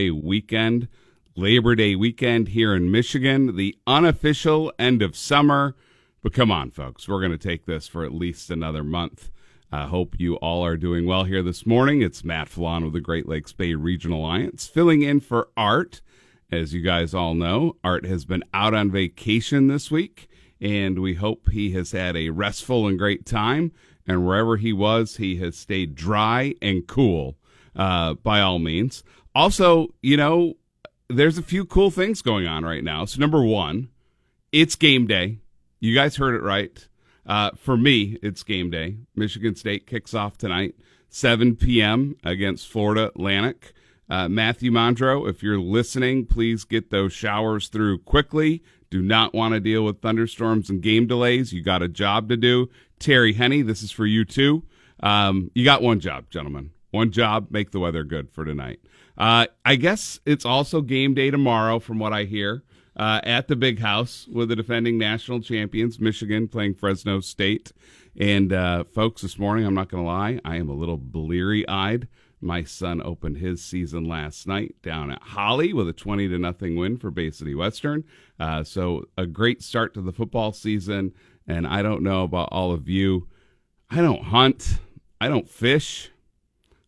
a weekend, Labor Day weekend here in Michigan, the unofficial end of summer. But come on, folks, we're going to take this for at least another month. I hope you all are doing well here this morning. It's Matt Fallon with the Great Lakes Bay Regional Alliance, filling in for Art. As you guys all know, Art has been out on vacation this week, and we hope he has had a restful and great time. And wherever he was, he has stayed dry and cool, by all means. Also, you know, there's a few cool things going on right now. So number one, it's game day. You guys heard it right. For me, it's game day. Michigan State kicks off tonight, 7 p.m. against Florida Atlantic. Matthew Mondro, if you're listening, please get those showers through quickly. Do not want to deal with thunderstorms and game delays. You got a job to do. Terry Henney, this is for you too. You got one job, gentlemen. One job, make the weather good for tonight. I guess it's also game day tomorrow, from what I hear, at the Big House with the defending national champions, Michigan, playing Fresno State. And folks, this morning, I'm not going to lie, I am a little bleary-eyed. My son opened his season last night down at Holly with a 20-0 win for Bay City Western. So a great start to the football season. And I don't know about all of you. I don't hunt. I don't fish.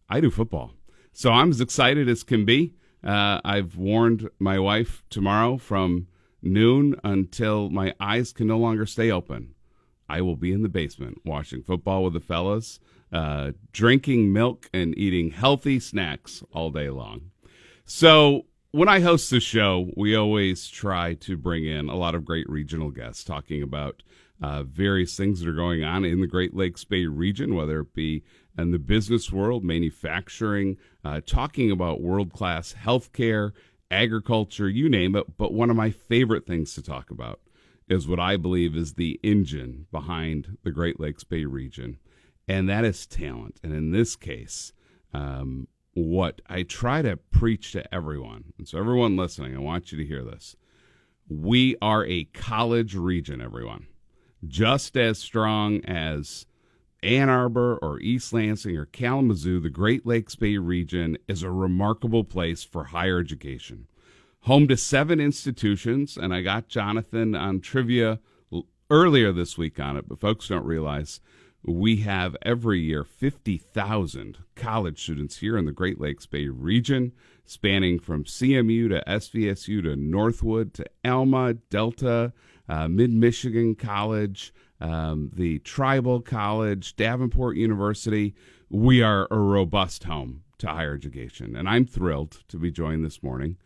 I do football. So I'm as excited as can be. I've warned my wife tomorrow from noon until my eyes can no longer stay open. I will be in the basement watching football with the fellas, drinking milk and eating healthy snacks all day long. So when I host the show, we always try to bring in a lot of great regional guests talking about various things that are going on in the Great Lakes Bay region, whether it be in the business world, manufacturing, talking about world-class healthcare, agriculture, you name it. But one of my favorite things to talk about is what I believe is the engine behind the Great Lakes Bay region, and that is talent. And in this case, what I try to preach to everyone, and so everyone listening, I want you to hear this. We are a college region, everyone. Just as strong as Ann Arbor or East Lansing or Kalamazoo, the Great Lakes Bay region is a remarkable place for higher education. Home to 7 institutions, and I got Jonathan on trivia earlier this week on it, but folks don't realize we have every year 50,000 college students here in the Great Lakes Bay region, spanning from CMU to SVSU to Northwood to Alma, Delta, Mid-Michigan College, the Tribal College, Davenport University. We are a robust home to higher education, and I'm thrilled to be joined this morning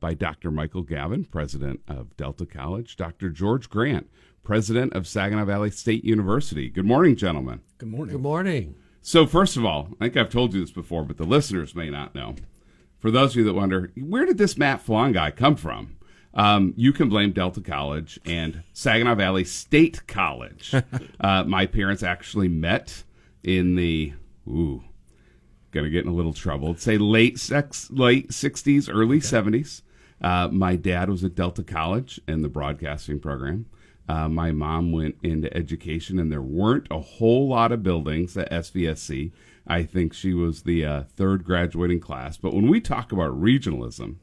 by Dr. Michael Gavin, president of Delta College, Dr. George Grant, president of Saginaw Valley State University. Good morning, gentlemen. Good morning. Good morning. So first of all, I think I've told you this before, but the listeners may not know. For those of you that wonder, where did this Matt Fallon guy come from? You can blame Delta College and Saginaw Valley State College. My parents actually met in the, gonna get in a little trouble. Let's say late 60s, early 70s. My dad was at Delta College in the broadcasting program. My mom went into education, and there weren't a whole lot of buildings at SVSC. I think she was the third graduating class. But when we talk about regionalism,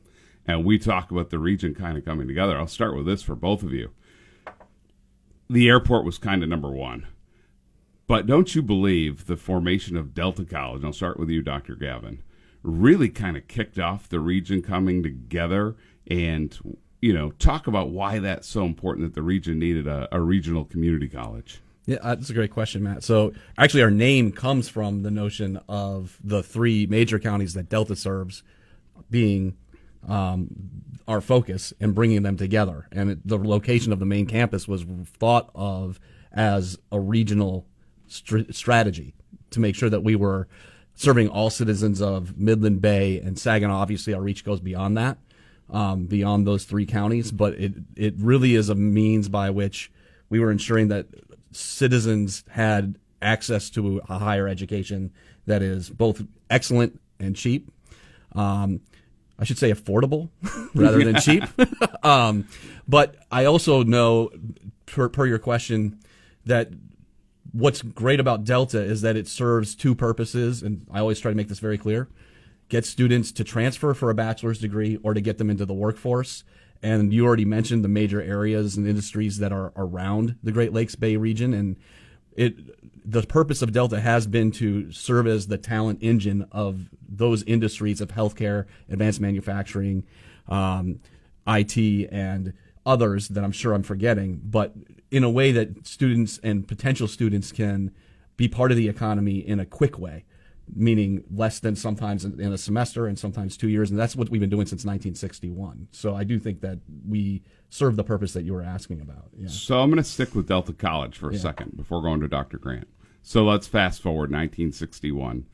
and we talk about the region kind of coming together, I'll start with this for both of you. The airport was kind of number one. But don't you believe the formation of Delta College, and I'll start with you, Dr. Gavin, really kind of kicked off the region coming together, and, you know, talk about why that's so important that the region needed a regional community college. Yeah, that's a great question, Matt. So actually our name comes from the notion of the 3 major counties that Delta serves being our focus and bringing them together. And the location of the main campus was thought of as a regional strategy to make sure that we were serving all citizens of Midland Bay and Saginaw. Obviously, our reach goes beyond that, beyond those 3 counties. But it really is a means by which we were ensuring that citizens had access to a higher education that is both excellent and cheap. I should say affordable rather than cheap. But I also know, per your question, that what's great about Delta is that it serves 2 purposes, and I always try to make this very clear. get students to transfer for a bachelor's degree or to get them into the workforce. And you already mentioned the major areas and industries that are around the Great Lakes Bay region. And the purpose of Delta has been to serve as the talent engine of those industries of healthcare, advanced manufacturing, IT, and others that I'm sure I'm forgetting, but in a way that students and potential students can be part of the economy in a quick way, meaning less than sometimes in a semester and sometimes 2 years. And that's what we've been doing since 1961. So I do think that we serve the purpose that you were asking about. Yeah. So I'm going to stick with Delta College for a second before going to Dr. Grant. So let's fast forward 1961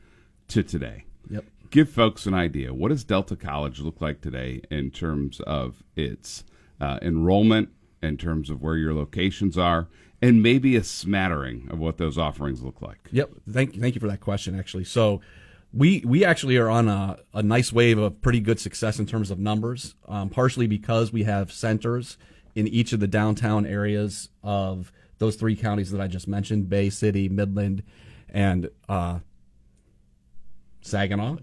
to today. Yep. Give folks an idea. What does Delta College look like today in terms of its enrollment, in terms of where your locations are, and maybe a smattering of what those offerings look like? Yep. Thank you for that question, actually. So we actually are on a nice wave of pretty good success in terms of numbers, partially because we have centers in each of the downtown areas of those three counties that I just mentioned, Bay City, Midland, and Saginaw,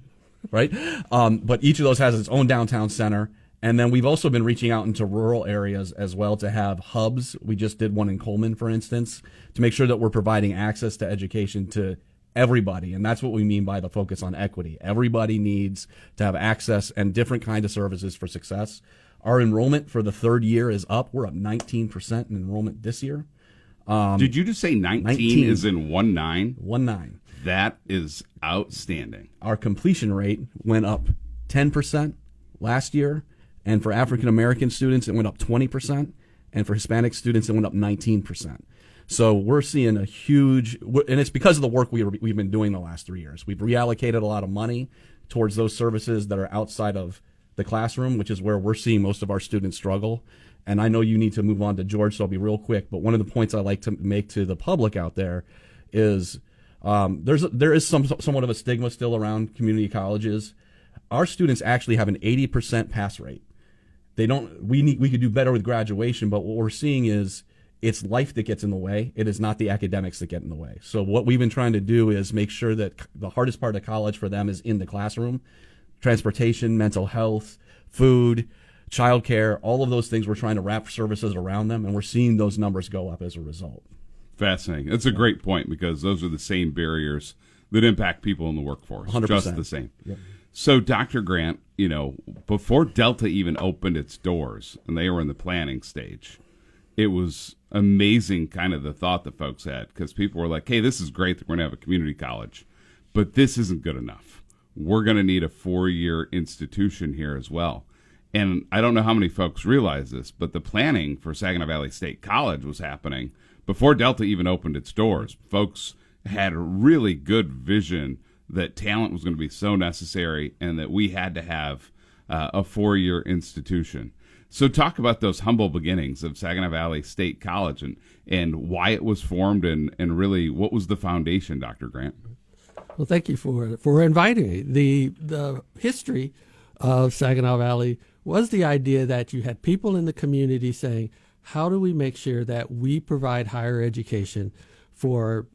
right? But each of those has its own downtown center. And then we've also been reaching out into rural areas as well to have hubs. We just did one in Coleman, for instance, to make sure that we're providing access to education to everybody. And that's what we mean by the focus on equity. Everybody needs to have access and different kinds of services for success. Our enrollment for the third year is up. We're up 19% in enrollment this year. Did you just say 19 is in 1-9? 1-9. That is outstanding. Our completion rate went up 10% last year. And for African American students, it went up 20%. And for Hispanic students, it went up 19%. So we're seeing a huge, and it's because of the work we've been doing the last 3 years. We've reallocated a lot of money towards those services that are outside of the classroom, which is where we're seeing most of our students struggle. And I know you need to move on to George, so I'll be real quick. But one of the points I like to make to the public out there is there is somewhat of a stigma still around community colleges. Our students actually have an 80% pass rate. We could do better with graduation, but what we're seeing is it's life that gets in the way. It is not the academics that get in the way. So what we've been trying to do is make sure that the hardest part of college for them is in the classroom. Transportation, mental health, food, childcare, all of those things, we're trying to wrap services around them, and we're seeing those numbers go up as a result. Fascinating. That's a great point, because those are the same barriers that impact people in the workforce. 100%. Just the same. Yep. So, Dr. Grant, before Delta even opened its doors and they were in the planning stage, it was amazing kind of the thought that folks had, because people were like, hey, this is great that we're going to have a community college, but this isn't good enough. We're going to need a 4-year institution here as well. And I don't know how many folks realize this, but the planning for Saginaw Valley State College was happening before Delta even opened its doors. Folks had a really good vision that talent was going to be so necessary and that we had to have a 4-year institution. So talk about those humble beginnings of Saginaw Valley State College and why it was formed and really what was the foundation, Dr. Grant? Well, thank you for inviting me. The history of Saginaw Valley was the idea that you had people in the community saying, how do we make sure that we provide higher education for,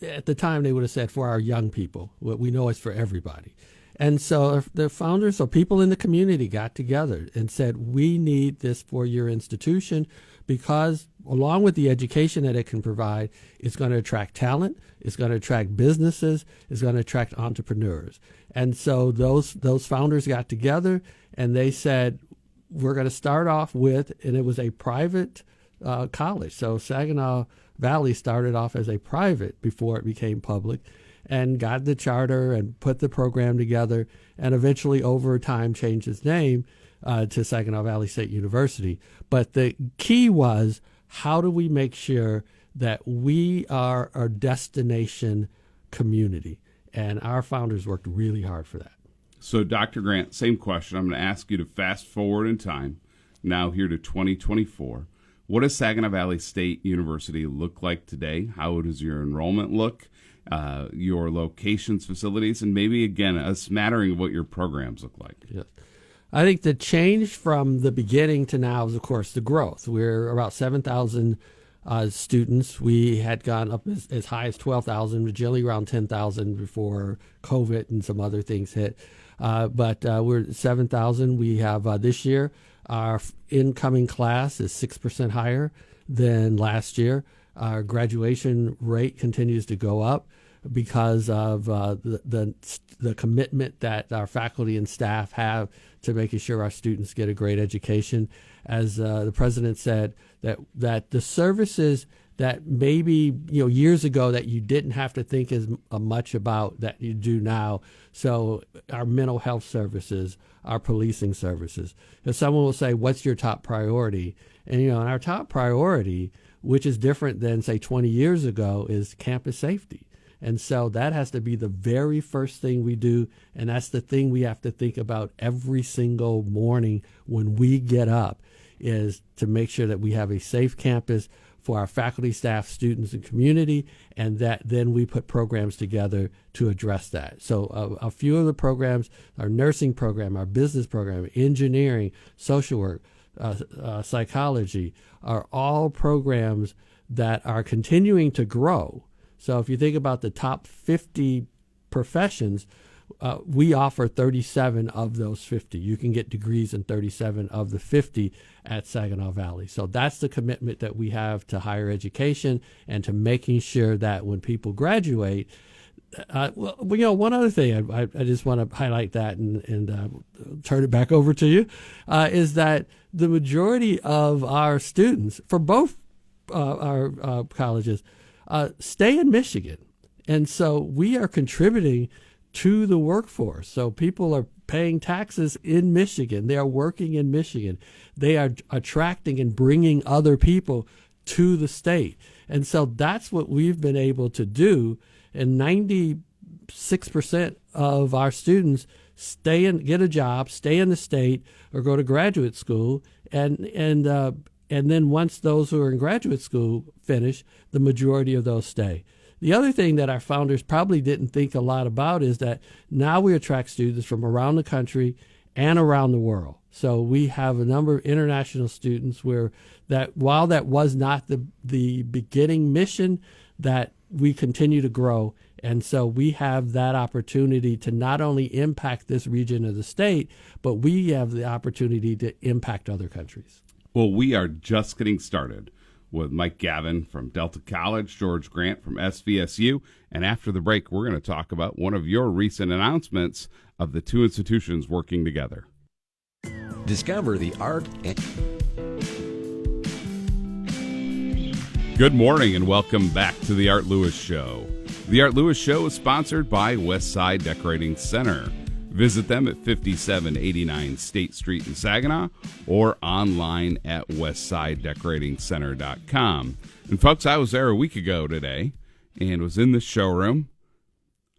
at the time they would have said, for our young people. What we know is for everybody. And so the founders, so people in the community got together and said, we need this 4-year institution because along with the education that it can provide, it's going to attract talent, it's going to attract businesses, it's going to attract entrepreneurs. And so those founders got together and they said, we're going to start off with, and it was a private college. So Saginaw Valley started off as a private before it became public, and got the charter and put the program together, and eventually over time changed its name to Saginaw Valley State University. But the key was, how do we make sure that we are a destination community? And our founders worked really hard for that. So, Dr. Grant, same question. I'm going to ask you to fast forward in time, now here to 2024. What does Saginaw Valley State University look like today? How does your enrollment look, your locations, facilities, and maybe, again, a smattering of what your programs look like? Yes. I think the change from the beginning to now is, of course, the growth. We're about 7,000 students. We had gone up as high as 12,000, originally around 10,000 before COVID and some other things hit. but we're 7,000. We have this year, our incoming class is 6% higher than last year. Our graduation rate continues to go up because of the commitment that our faculty and staff have to making sure our students get a great education. As the president said, that the services that maybe years ago that you didn't have to think as much about that you do now. So our mental health services, our policing services. If someone will say, "What's your top priority?" And and our top priority, which is different than say 20 years ago, is campus safety. And so that has to be the very first thing we do, and that's the thing we have to think about every single morning when we get up, is to make sure that we have a safe campus for our faculty, staff, students, and community, and that then we put programs together to address that. So a few of the programs, our nursing program, our business program, engineering, social work, psychology, are all programs that are continuing to grow. So if you think about the top 50 professions, we offer 37 of those 50. You can get degrees in 37 of the 50 at Saginaw Valley. So that's the commitment that we have to higher education and to making sure that when people graduate, one other thing I just want to highlight that and turn it back over to you, is that the majority of our students for both our colleges stay in Michigan. And so we are contributing to the workforce. So people are paying taxes in Michigan. They are working in Michigan. They are attracting and bringing other people to the state. And so that's what we've been able to do. And 96% of our students get a job, stay in the state, or go to graduate school. And then once those who are in graduate school finish, the majority of those stay. The other thing that our founders probably didn't think a lot about is that now we attract students from around the country and around the world. So we have a number of international students while that was not the beginning mission, that we continue to grow. And so we have that opportunity to not only impact this region of the state, but we have the opportunity to impact other countries. Well, we are just getting started with Mike Gavin from Delta College, George Grant from SVSU. And after the break, we're going to talk about one of your recent announcements of the two institutions working together. Discover the art and... Good morning and welcome back to the Art Lewis Show. The Art Lewis Show is sponsored by Westside Decorating Center. Visit them at 5789 State Street in Saginaw or online at westsidedecoratingcenter.com. And folks, I was there a week ago today and was in the showroom.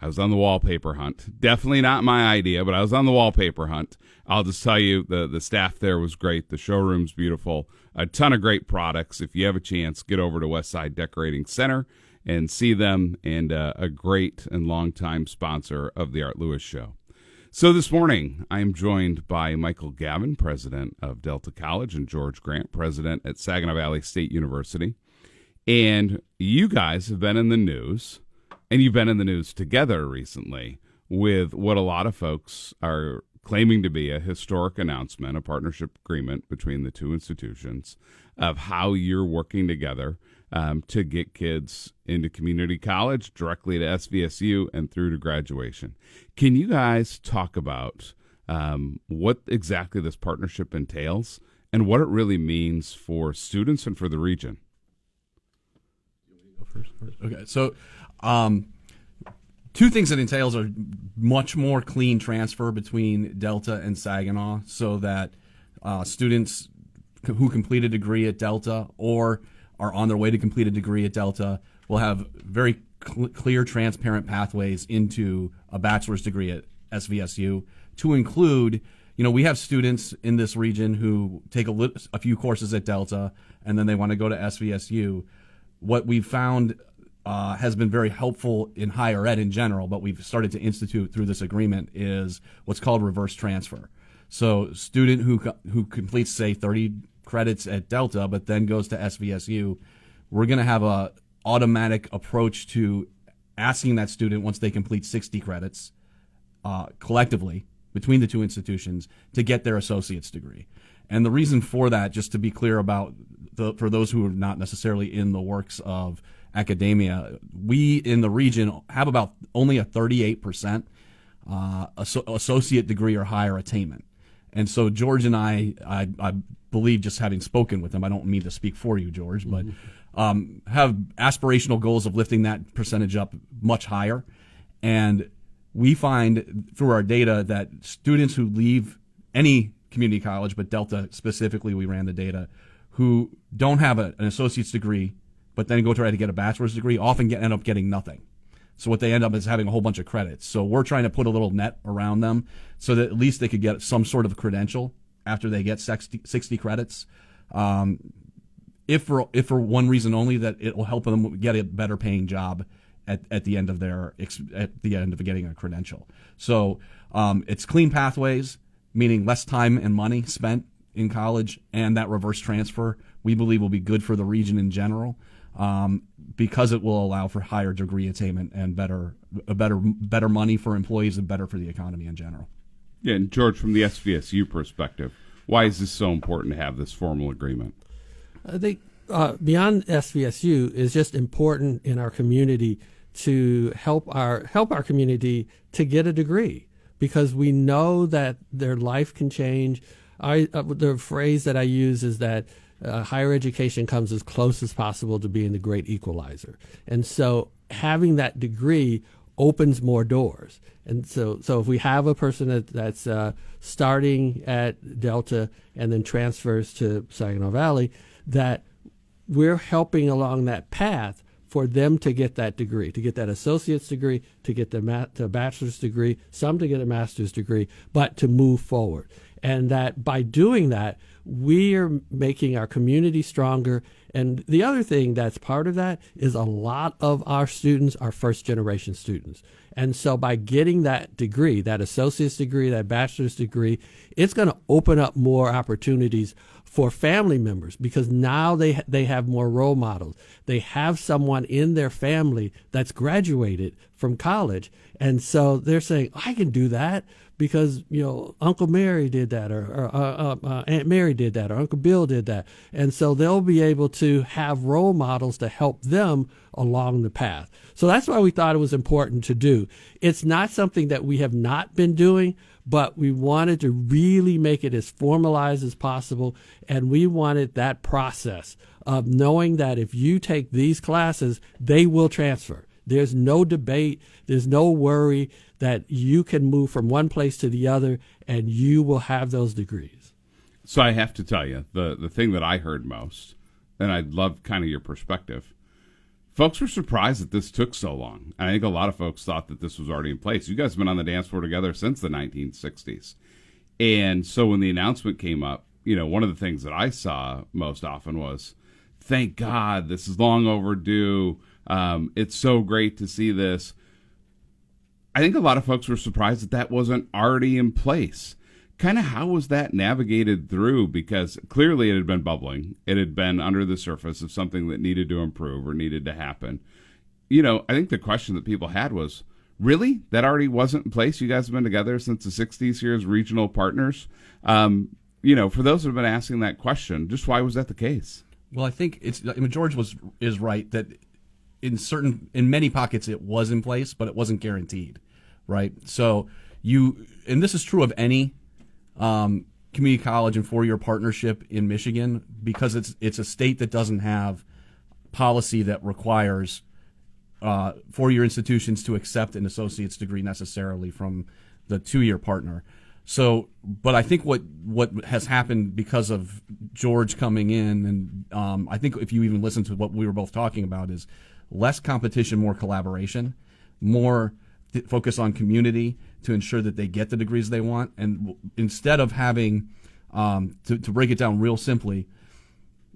I was on the wallpaper hunt. Definitely not my idea, but I was on the wallpaper hunt. I'll just tell you, the staff there was great. The showroom's beautiful. A ton of great products. If you have a chance, get over to Westside Decorating Center and see them, and a great and longtime sponsor of the Art Lewis Show. So this morning, I am joined by Michael Gavin, president of Delta College, and George Grant, president at Saginaw Valley State University. And you guys have been in the news, and you've been in the news together recently with what a lot of folks are claiming to be a historic announcement, a partnership agreement between the two institutions of how you're working together to get kids into community college, directly to SVSU, and through to graduation. Can you guys talk about what exactly this partnership entails and what it really means for students and for the region? Okay, so two things it entails are much more clean transfer between Delta and Saginaw, so that students who complete a degree at Delta or are on their way to complete a degree at Delta will have very clear, transparent pathways into a bachelor's degree at SVSU, to include, we have students in this region who take a few courses at Delta and then they want to go to SVSU. What we've found has been very helpful in higher ed in general, but we've started to institute through this agreement, is what's called reverse transfer. So student who completes, say, 30 credits at Delta but then goes to SVSU, we're going to have a automatic approach to asking that student, once they complete 60 credits collectively, between the two institutions to get their associate's degree. And the reason for that, just to be clear about for those who are not necessarily in the works of academia, we in the region have about only a 38% associate degree or higher attainment. And so George and I believe, just having spoken with him, I don't mean to speak for you, George, but have aspirational goals of lifting that percentage up much higher. And we find through our data that students who leave any community college, but Delta specifically, we ran the data, who don't have an associate's degree, but then go try to get a bachelor's degree, often end up getting nothing. So what they end up is having a whole bunch of credits. So we're trying to put a little net around them so that at least they could get some sort of credential after they get 60 credits. If for one reason only, that it will help them get a better paying job at the end of getting a credential. So it's clean pathways, meaning less time and money spent in college, and that reverse transfer we believe will be good for the region in general, because it will allow for higher degree attainment and better money for employees and better for the economy in general. Yeah, and George, from the SVSU perspective, why is this so important to have this formal agreement? I think beyond SVSU is just important in our community to help our community to get a degree, because we know that their life can change. The phrase that I use is that higher education comes as close as possible to being the great equalizer. And so having that degree opens more doors. And so if we have a person that's starting at Delta and then transfers to Saginaw Valley, that we're helping along that path for them to get that degree, to get that associate's degree, to get the bachelor's degree, some to get a master's degree, but to move forward. And that by doing that, we are making our community stronger. And the other thing that's part of that is a lot of our students are first-generation students. And so by getting that degree, that associate's degree, that bachelor's degree, it's going to open up more opportunities for family members, because now they have more role models. They have someone in their family that's graduated from college. And so they're saying, I can do that because, Uncle Mary did that, or Aunt Mary did that, or Uncle Bill did that. And so they'll be able to have role models to help them along the path. So that's why we thought it was important to do. It's not something that we have not been doing, but we wanted to really make it as formalized as possible. And we wanted that process of knowing that if you take these classes, they will transfer. There's no debate. There's no worry that you can move from one place to the other and you will have those degrees. So I have to tell you, the thing that I heard most, and I'd love kind of your perspective, folks were surprised that this took so long. And I think a lot of folks thought that this was already in place. You guys have been on the dance floor together since the 1960s. And so when the announcement came up, one of the things that I saw most often was, thank God, this is long overdue. It's so great to see this. I think a lot of folks were surprised that wasn't already in place. Kind of how was that navigated through? Because clearly it had been bubbling. It had been under the surface of something that needed to improve or needed to happen. I think the question that people had was, really? That already wasn't in place? You guys have been together since the 60s here as regional partners. For those who have been asking that question, just why was that the case? Well, I think George is right that in many pockets it was in place, but it wasn't guaranteed, right? So and this is true of any community college and four-year partnership in Michigan, because it's a state that doesn't have policy that requires four-year institutions to accept an associate's degree necessarily from the two-year partner. So, but I think what has happened because of George coming in, and I think if you even listen to what we were both talking about, is less competition, more collaboration, more focus on community to ensure that they get the degrees they want. And instead of having, to break it down real simply,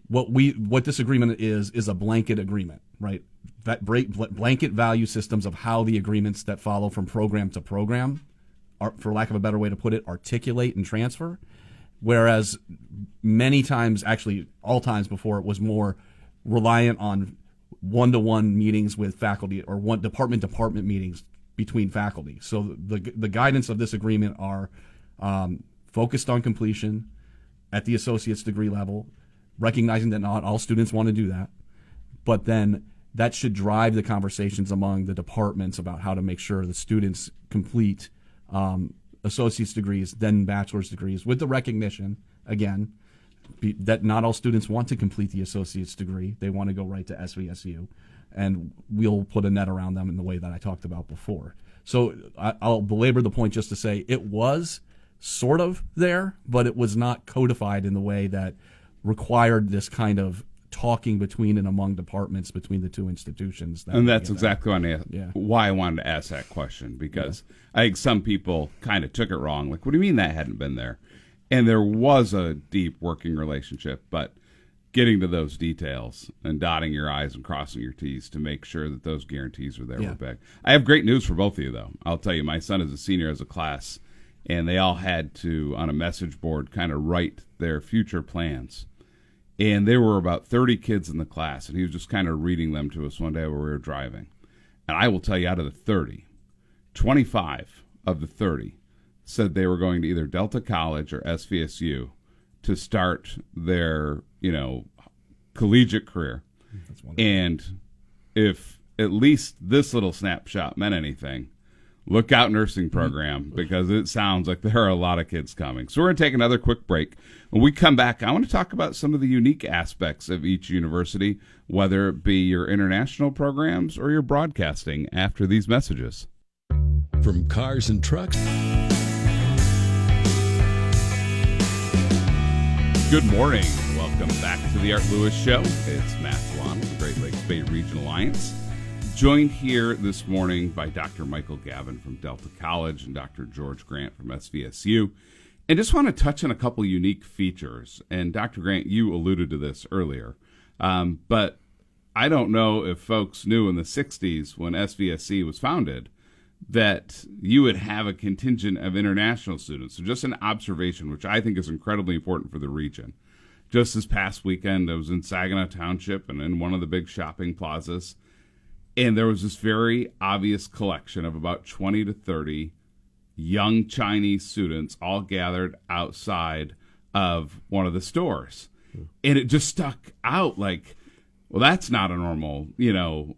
what this agreement is a blanket agreement, right? That blanket value systems of how the agreements that follow from program to program, for lack of a better way to put it, articulate and transfer. Whereas many times, actually all times before, it was more reliant on one-to-one meetings with faculty or department meetings between faculty. So the guidance of this agreement are focused on completion at the associate's degree level, recognizing that not all students want to do that, but then that should drive the conversations among the departments about how to make sure the students complete associate's degrees, then bachelor's degrees, with the recognition, again, that not all students want to complete the associate's degree. They want to go right to SVSU, and we'll put a net around them in the way that I talked about before. So I'll belabor the point just to say it was sort of there, but it was not codified in the way that required this kind of talking between and among departments between the two institutions. And that's exactly Yeah. why I wanted to ask that question, because I think some people kind of took it wrong. Like, what do you mean that hadn't been there? And there was a deep working relationship, but getting to those details and dotting your I's and crossing your T's to make sure that those guarantees were there were big. I have great news for both of you, though. I'll tell you, my son is a senior as a class, and they all had to, on a message board, kind of write their future plans. And there were about 30 kids in the class, and he was just kind of reading them to us one day where we were driving. And I will tell you, out of the 30, 25 of the 30 said they were going to either Delta College or SVSU to start their, collegiate career. That's wonderful. And if at least this little snapshot meant anything, look out nursing program, because it sounds like there are a lot of kids coming. So we're going to take another quick break. When we come back, I want to talk about some of the unique aspects of each university, whether it be your international programs or your broadcasting, after these messages. From cars and trucks Good morning. Welcome back to the Art Lewis Show. It's Matt Swan with the Great Lakes Bay Region Alliance. Joined here this morning by Dr. Michael Gavin from Delta College and Dr. George Grant from SVSU. And just want to touch on a couple unique features. And Dr. Grant, you alluded to this earlier. But I don't know if folks knew in the 60s when SVSC was founded that you would have a contingent of international students. So just an observation, which I think is incredibly important for the region. Just this past weekend, I was in Saginaw Township and in one of the big shopping plazas. And there was this very obvious collection of about 20 to 30 young Chinese students all gathered outside of one of the stores. And it just stuck out like, well, that's not a normal,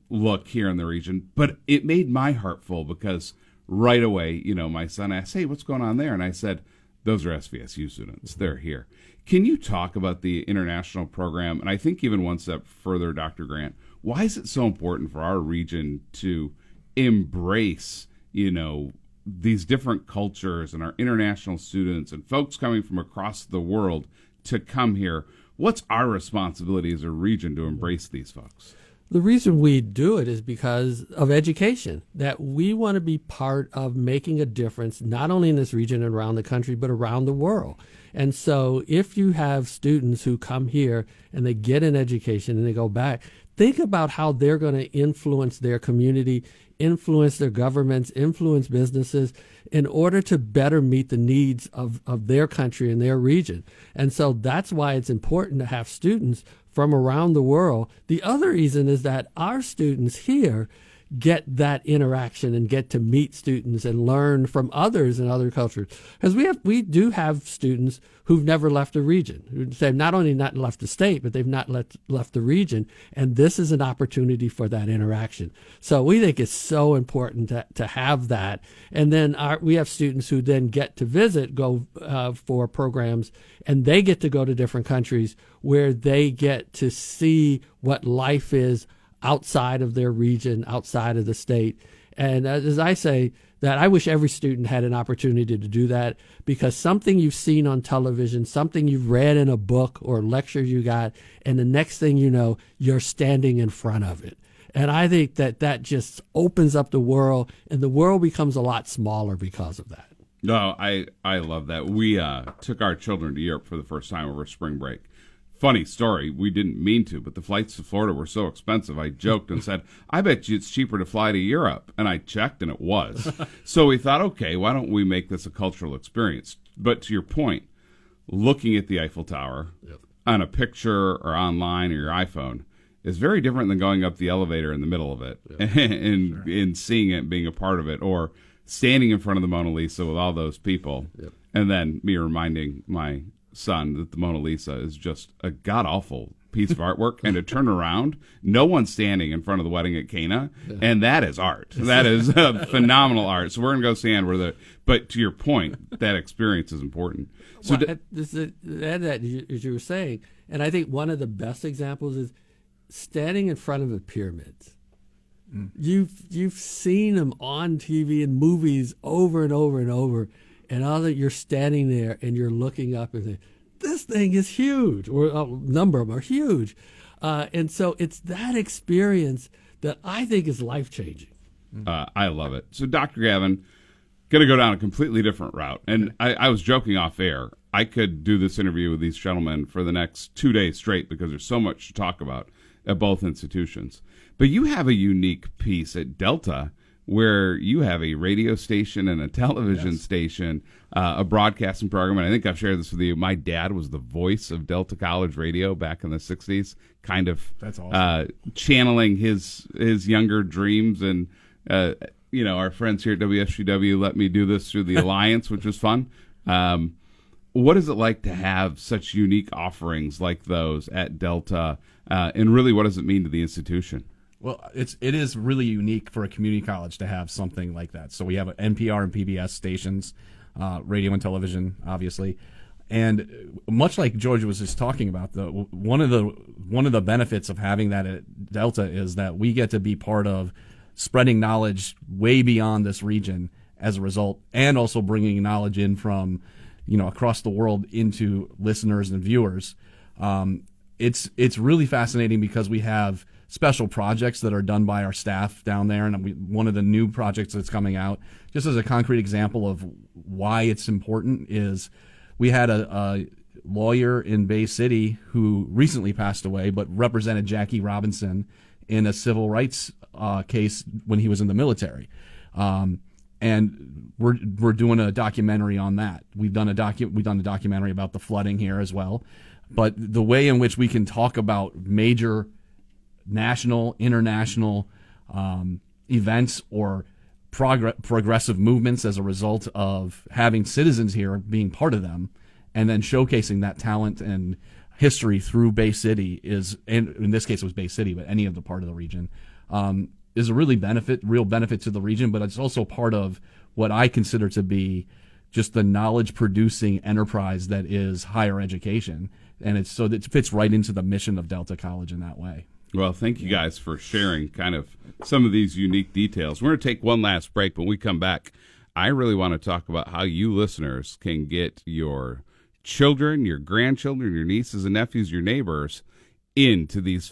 look here in the region. But it made my heart full because right away, my son asked, hey, what's going on there? And I said, those are SVSU students. They're here. Can you talk about the international program? And I think even one step further, Dr. Grant, why is it so important for our region to embrace, these different cultures and our international students and folks coming from across the world to come here? What's our responsibility as a region to embrace these folks? The reason we do it is because of education, that we want to be part of making a difference, not only in this region and around the country, but around the world. And so if you have students who come here and they get an education and they go back, think about how they're going to influence their community, influence their governments, influence businesses in order to better meet the needs of their country and their region. And so that's why it's important to have students from around the world. The other reason is that our students here get that interaction and get to meet students and learn from others in other cultures. Because we do have students who've never left the region. They've not only not left the state, but they've not left the region. And this is an opportunity for that interaction. So we think it's so important to have that. And then we have students who then get to go for programs, and they get to go to different countries where they get to see what life is outside of their region, outside of the state. And as I say, that I wish every student had an opportunity to do that, because something you've seen on television, something you've read in a book or lecture you got, and the next thing you know, you're standing in front of it. And I think that just opens up the world, and the world becomes a lot smaller because of that. No, I love that. We took our children to Europe for the first time over spring break. Funny story, we didn't mean to, but the flights to Florida were so expensive, I joked and said, I bet you it's cheaper to fly to Europe. And I checked, and it was. So we thought, okay, why don't we make this a cultural experience? But to your point, looking at the Eiffel Tower on a picture or online or your iPhone is very different than going up the elevator in the middle of it and seeing it, being a part of it, or standing in front of the Mona Lisa with all those people And then me reminding my son that the Mona Lisa is just a god-awful piece of artwork, and to turn around, no one's standing in front of the wedding at Cana, and that is art. That is phenomenal art. So we're going to go stand where but to your point, that experience is important. So Well, add that, as you were saying, and I think one of the best examples is standing in front of the pyramids. You've seen them on TV and movies over and over and over, and all that you're standing there and you're looking up and saying, this thing is huge, or a number of them are huge. And so it's that experience that I think is life-changing. I love it. So Dr. Gavin, going to go down a completely different route. And I was joking off air. I could do this interview with these gentlemen for the next 2 days straight because there's so much to talk about at both institutions. But you have a unique piece at Delta where you have a radio station and a television station, a broadcasting program. And I think I've shared this with you. My dad was the voice of Delta College Radio back in the 60s, kind of That's awesome. channeling his younger dreams. And, our friends here at WSGW let me do this through the Alliance, which was fun. What is it like to have such unique offerings like those at Delta? And really, what does it mean to the institution? Well, it is really unique for a community college to have something like that. So we have NPR and PBS stations, radio and television, obviously, and much like George was just talking about, one of the benefits of having that at Delta is that we get to be part of spreading knowledge way beyond this region as a result, and also bringing knowledge in from across the world into listeners and viewers. It's really fascinating because we have special projects that are done by our staff down there. And one of the new projects that's coming out, just as a concrete example of why it's important, is we had a lawyer in Bay City who recently passed away, but represented Jackie Robinson in a civil rights case when he was in the military. And we're doing a documentary on that. We've done a documentary about the flooding here as well. But the way in which we can talk about major national, international events or progressive movements as a result of having citizens here being part of them, and then showcasing that talent and history through Bay City and in this case it was Bay City, but any of the part of the region, is a real benefit to the region. But it's also part of what I consider to be just the knowledge producing enterprise that is higher education, and it fits right into the mission of Delta College in that way. Well, thank you guys for sharing kind of some of these unique details. We're going to take one last break. When we come back, I really want to talk about how you listeners can get your children, your grandchildren, your nieces and nephews, your neighbors into these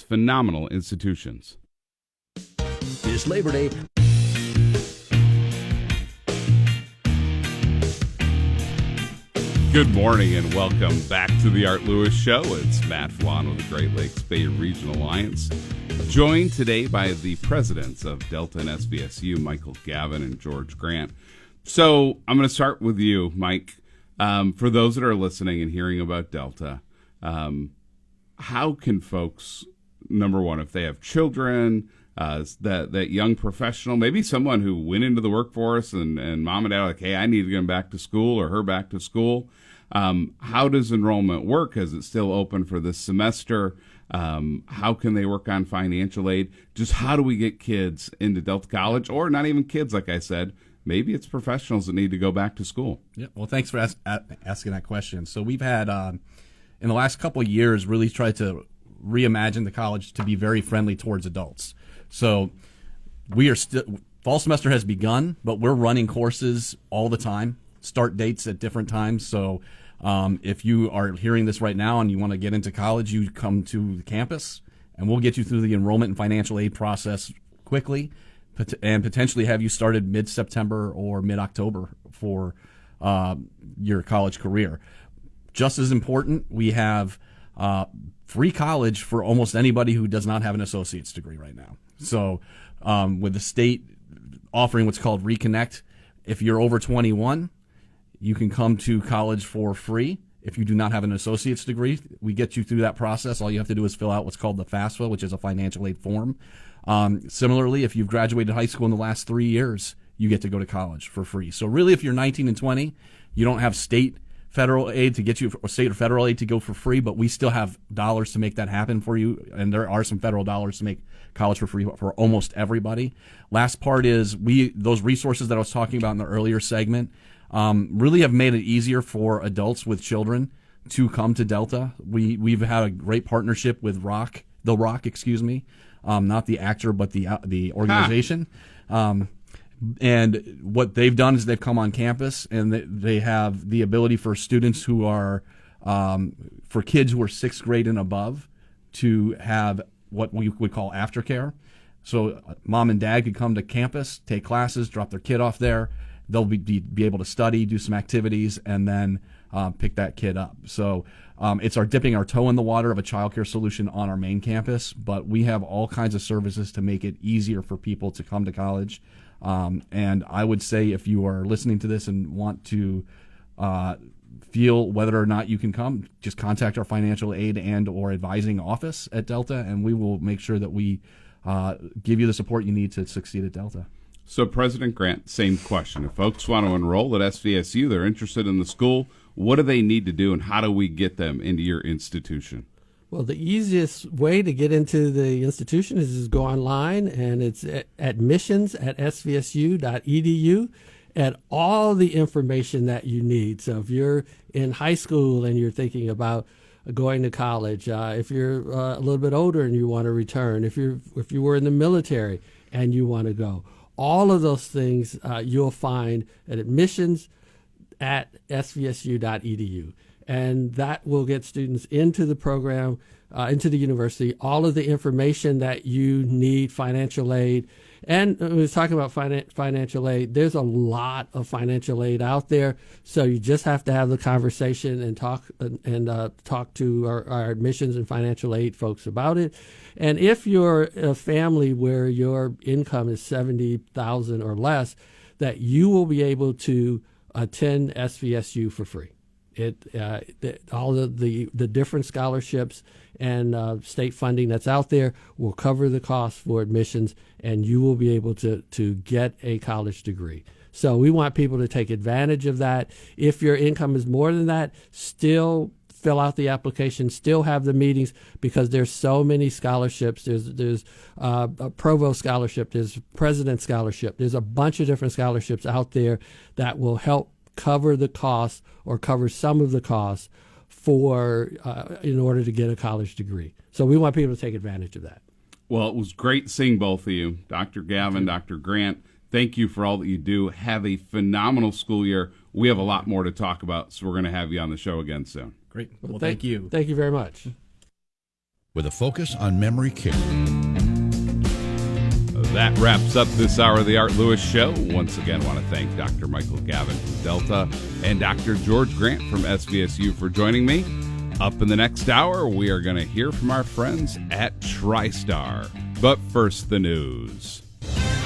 phenomenal institutions. This Labor Day, Good morning and welcome back to the Art Lewis Show. It's Matt Flan with the Great Lakes Bay Regional Alliance, joined today by the presidents of Delta and SVSU, Michael Gavin and George Grant. So I'm going to start with you, Mike. For those that are listening and hearing about Delta, how can folks, number one, if they have children, that young professional, maybe someone who went into the workforce and mom and dad are like, hey, I need to get him back to school or her back to school. How does enrollment work? Is it still open for this semester? How can they work on financial aid? Just how do we get kids into Delta College, or not even kids, like I said, maybe it's professionals that need to go back to school? Yeah, well, thanks for asking that question. So we've had, in the last couple of years, really tried to reimagine the college to be very friendly towards adults. So we are fall semester has begun, but we're running courses all the time, start dates at different times. So if you are hearing this right now and you want to get into college, you come to the campus and we'll get you through the enrollment and financial aid process quickly and potentially have you started mid-September or mid-October for your college career. Just as important, we have free college for almost anybody who does not have an associate's degree right now. So with the state offering what's called Reconnect, if you're over 21, you can come to college for free. If you do not have an associate's degree, we get you through that process. All you have to do is fill out what's called the FAFSA, which is a financial aid form. Similarly, if you've graduated high school in the last 3 years, you get to go to college for free. So really, if you're 19 and 20, you don't have federal aid to get you, or state or federal aid to go for free, but we still have dollars to make that happen for you, and there are some federal dollars to make college for free for almost everybody. Last part is those resources that I was talking about in the earlier segment really have made it easier for adults with children to come to Delta. We've had a great partnership with The Rock, not the actor, but the organization. And what they've done is they've come on campus, and they have the ability for students who are, for kids who are 6th grade and above, to have what we would call aftercare. So mom and dad could come to campus, take classes, drop their kid off there. They'll be able to study, do some activities, and then pick that kid up. So it's our dipping our toe in the water of a childcare solution on our main campus, but we have all kinds of services to make it easier for people to come to college. And I would say if you are listening to this and want to feel whether or not you can come, just contact our financial aid and or advising office at Delta, and we will make sure that we give you the support you need to succeed at Delta. So, President Grant, same question. If folks want to enroll at SVSU, they're interested in the school, what do they need to do, and how do we get them into your institution? Well, the easiest way to get into the institution is go online, and it's admissions@svsu.edu, and all the information that you need. So if you're in high school and you're thinking about going to college, if you're a little bit older and you want to return, if you were in the military and you want to go, all of those things you'll find at admissions@svsu.edu. And that will get students into the program, into the university, all of the information that you need, financial aid. And when we was talking about financial aid, there's a lot of financial aid out there. So you just have to have the conversation and talk to our admissions and financial aid folks about it. And if you're a family where your income is $70,000 or less, that you will be able to attend SVSU for free. All of the different scholarships and state funding that's out there will cover the cost for admissions, and you will be able to get a college degree. So we want people to take advantage of that. If your income is more than that, still fill out the application, still have the meetings, because there's so many scholarships. There's a Provost Scholarship, there's President Scholarship, there's a bunch of different scholarships out there that will help cover the cost or cover some of the costs for in order to get a college degree. So we want people to take advantage of that. Well, it was great seeing both of you, Dr. Gavin, Dr. Grant. Thank you for all that you do. Have a phenomenal school year. We have a lot more to talk about, so we're going to have you on the show again soon. Great. Well, thank you. Thank you very much. With a focus on memory care. That wraps up this hour of the Art Lewis Show. Once again, I want to thank Dr. Michael Gavin from Delta and Dr. George Grant from SVSU for joining me. Up in the next hour, we are going to hear from our friends at TriStar. But first, the news.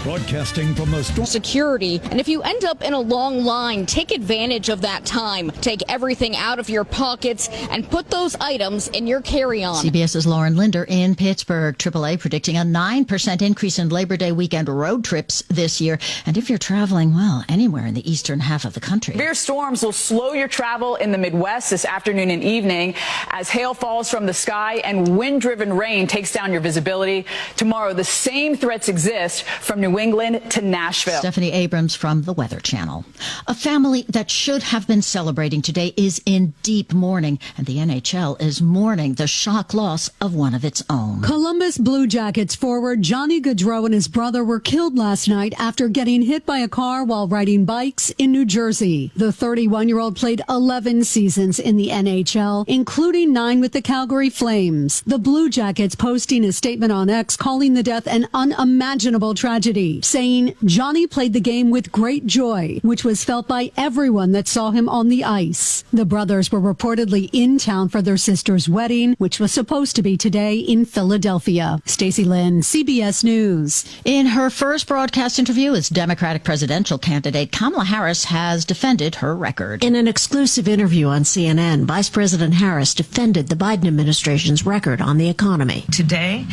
Broadcasting from the security, and if you end up in a long line, take advantage of that time. Take everything out of your pockets and put those items in your carry-on. CBS's Lauren Linder in Pittsburgh. AAA predicting a 9% increase in Labor Day weekend road trips this year. And if you're traveling, well, anywhere in the eastern half of the country. Severe storms will slow your travel in the Midwest this afternoon and evening as hail falls from the sky and wind-driven rain takes down your visibility. Tomorrow, the same threats exist from New England to Nashville. Stephanie Abrams from the Weather Channel. A family that should have been celebrating today is in deep mourning, and the NHL is mourning the shock loss of one of its own. Columbus Blue Jackets forward Johnny Gaudreau and his brother were killed last night after getting hit by a car while riding bikes in New Jersey. The 31-year-old played 11 seasons in the NHL, including 9 with the Calgary Flames. The Blue Jackets posting a statement on X calling the death an unimaginable tragedy, saying Johnny played the game with great joy, which was felt by everyone that saw him on the ice. The brothers were reportedly in town for their sister's wedding, which was supposed to be today in Philadelphia. Stacey Lynn, CBS News. In her first broadcast interview as Democratic presidential candidate, Kamala Harris has defended her record. In an exclusive interview on CNN, Vice President Harris defended the Biden administration's record on the economy. Today,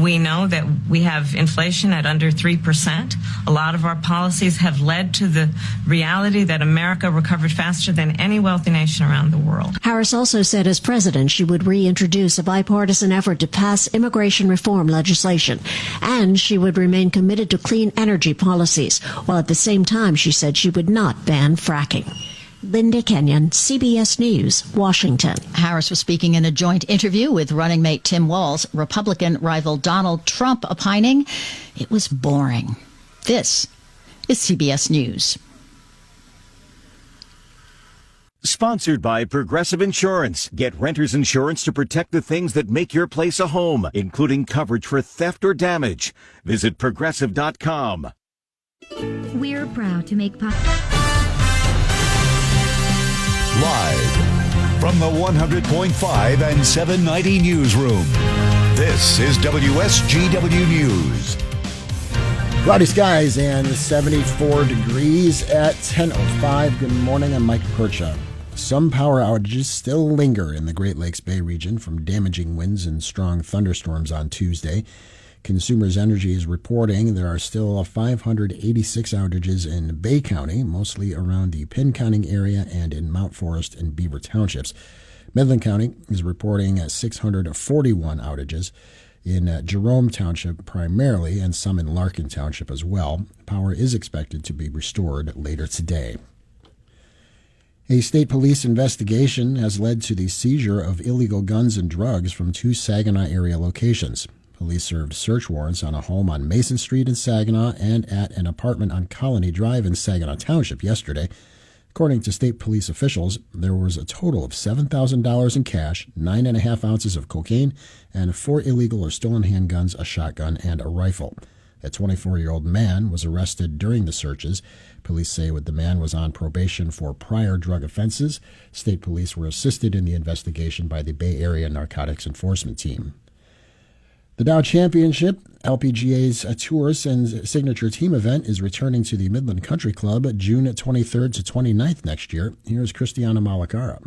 we know that we have inflation at under 3%. 100%. A lot of our policies have led to the reality that America recovered faster than any wealthy nation around the world. Harris also said as president she would reintroduce a bipartisan effort to pass immigration reform legislation, and she would remain committed to clean energy policies, while at the same time she said she would not ban fracking. Linda Kenyon, CBS News, Washington. Harris was speaking in a joint interview with running mate Tim Walz, Republican rival Donald Trump opining it was boring. This is CBS News. Sponsored by Progressive Insurance. Get renter's insurance to protect the things that make your place a home, including coverage for theft or damage. Visit Progressive.com. We're proud to make Live from the 100.5 and 790 newsroom, this is WSGW News. Cloudy skies and 74 degrees at 10:05. Good morning, I'm Mike Percha. Some power outages still linger in the Great Lakes Bay region from damaging winds and strong thunderstorms on Tuesday. Consumers Energy is reporting there are still 586 outages in Bay County, mostly around the Pinconning area and in Mount Forest and Beaver Townships. Midland County is reporting 641 outages in Jerome Township primarily, and some in Larkin Township as well. Power is expected to be restored later today. A state police investigation has led to the seizure of illegal guns and drugs from 2 Saginaw area locations. Police served search warrants on a home on Mason Street in Saginaw and at an apartment on Colony Drive in Saginaw Township yesterday. According to state police officials, there was a total of $7,000 in cash, 9.5 ounces of cocaine, and 4 illegal or stolen handguns, a shotgun, and a rifle. A 24-year-old man was arrested during the searches. Police say the man was on probation for prior drug offenses. State police were assisted in the investigation by the Bay Area Narcotics Enforcement Team. The Dow Championship, LPGA's Tours and Signature Team event, is returning to the Midland Country Club June 23rd to 29th next year. Here's Christiana Malakara.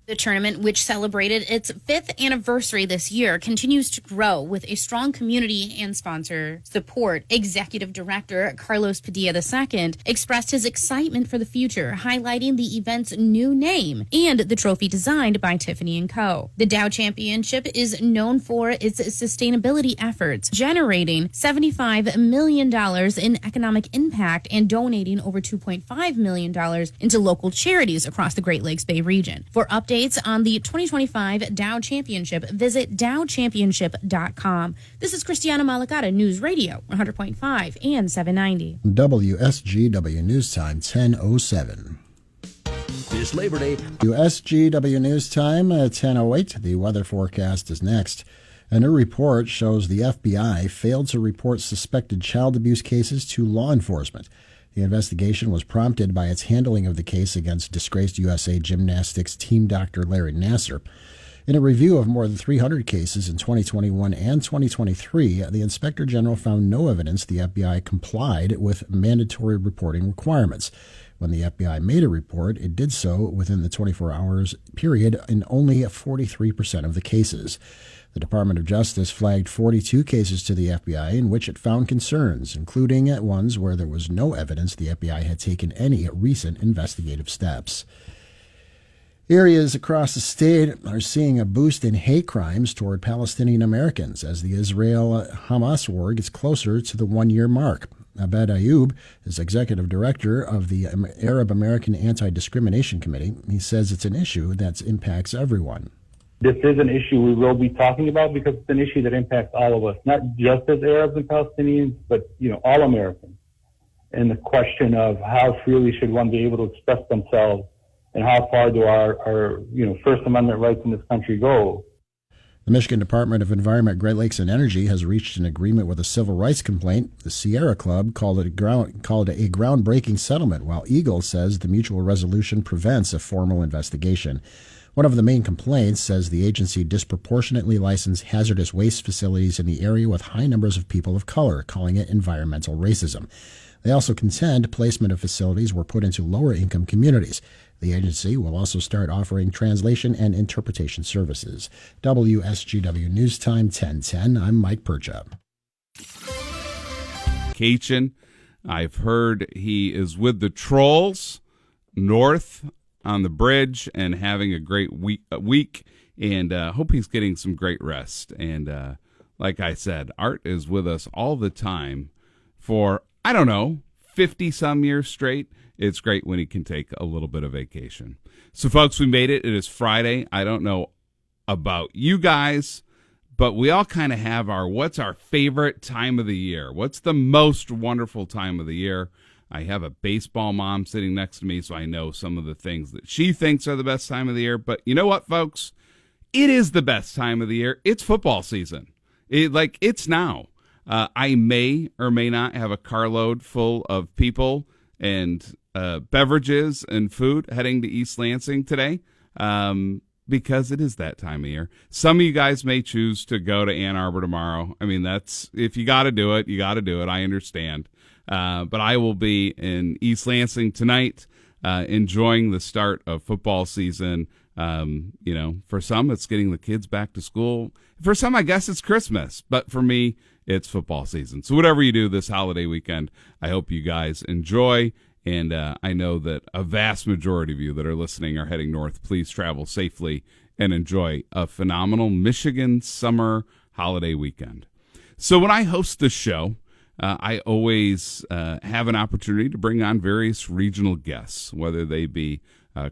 The tournament, which celebrated its 5th anniversary this year, continues to grow with a strong community and sponsor support. Executive Director Carlos Padilla II expressed his excitement for the future, highlighting the event's new name and the trophy designed by Tiffany & Co. The Dow Championship is known for its sustainability efforts, generating $75 million in economic impact and donating over $2.5 million into local charities across the Great Lakes Bay region. For updates on the 2025 Dow Championship, visit dowchampionship.com. This is Christiana Malagata, News Radio 100.5 and 790. WSGW News Time, 10:07. This Labor Day. WSGW News Time, 10:08. The weather forecast is next. A new report shows the FBI failed to report suspected child abuse cases to law enforcement. The investigation was prompted by its handling of the case against disgraced USA Gymnastics team doctor Larry Nassar. In a review of more than 300 cases in 2021 and 2023, the Inspector General found no evidence the FBI complied with mandatory reporting requirements. When the FBI made a report, it did so within the 24 hours period in only 43% of the cases. The Department of Justice flagged 42 cases to the FBI in which it found concerns, including ones where there was no evidence the FBI had taken any recent investigative steps. Areas across the state are seeing a boost in hate crimes toward Palestinian Americans as the Israel-Hamas war gets closer to the one-year mark. Abed Ayoub is executive director of the Arab American Anti-Discrimination Committee. He says it's an issue that impacts everyone. This is an issue we will be talking about because it's an issue that impacts all of us, not just as Arabs and Palestinians, but, all Americans. And the question of how freely should one be able to express themselves and how far do our First Amendment rights in this country go? The Michigan Department of Environment, Great Lakes and Energy has reached an agreement with a civil rights complaint. The Sierra Club called it a groundbreaking settlement, while Eagle says the mutual resolution prevents a formal investigation. One of the main complaints says the agency disproportionately licensed hazardous waste facilities in the area with high numbers of people of color, calling it environmental racism. They also contend placement of facilities were put into lower-income communities. The agency will also start offering translation and interpretation services. WSGW News Time, 10:10. I'm Mike Percha. vacation. I've heard he is with the Trolls north on the bridge and having a great week, and hope he's getting some great rest. And like I said, Art is with us all the time for, 50-some years straight. It's great when he can take a little bit of vacation. So, folks, we made it. It is Friday. I don't know about you guys, but we all kind of have what's our favorite time of the year? What's the most wonderful time of the year? I have a baseball mom sitting next to me, so I know some of the things that she thinks are the best time of the year. But you know what, folks? It is the best time of the year. It's football season. It's now. I may or may not have a carload full of people and beverages and food heading to East Lansing today because it is that time of year. Some of you guys may choose to go to Ann Arbor tomorrow. I mean, if you got to do it, you got to do it. I understand. But I will be in East Lansing tonight enjoying the start of football season. For some, it's getting the kids back to school. For some, I guess it's Christmas. But for me, it's football season. So whatever you do this holiday weekend, I hope you guys enjoy. And I know that a vast majority of you that are listening are heading north. Please travel safely and enjoy a phenomenal Michigan summer holiday weekend. So when I host the show, I always have an opportunity to bring on various regional guests, whether they be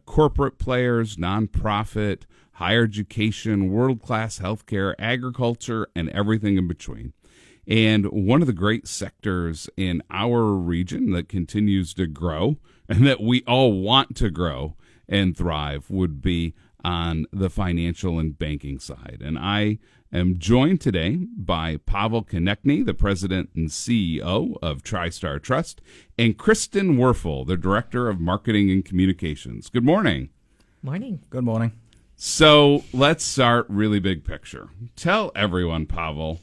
corporate players, nonprofit, higher education, world-class healthcare, agriculture, and everything in between. And one of the great sectors in our region that continues to grow and that we all want to grow and thrive would be on the financial and banking side. And I am joined today by Pavel Konechny, the president and CEO of TriStar Trust, and Kristen Werfel, the director of marketing and communications. Good morning. Morning. Good morning. So let's start really big picture. Tell everyone, Pavel,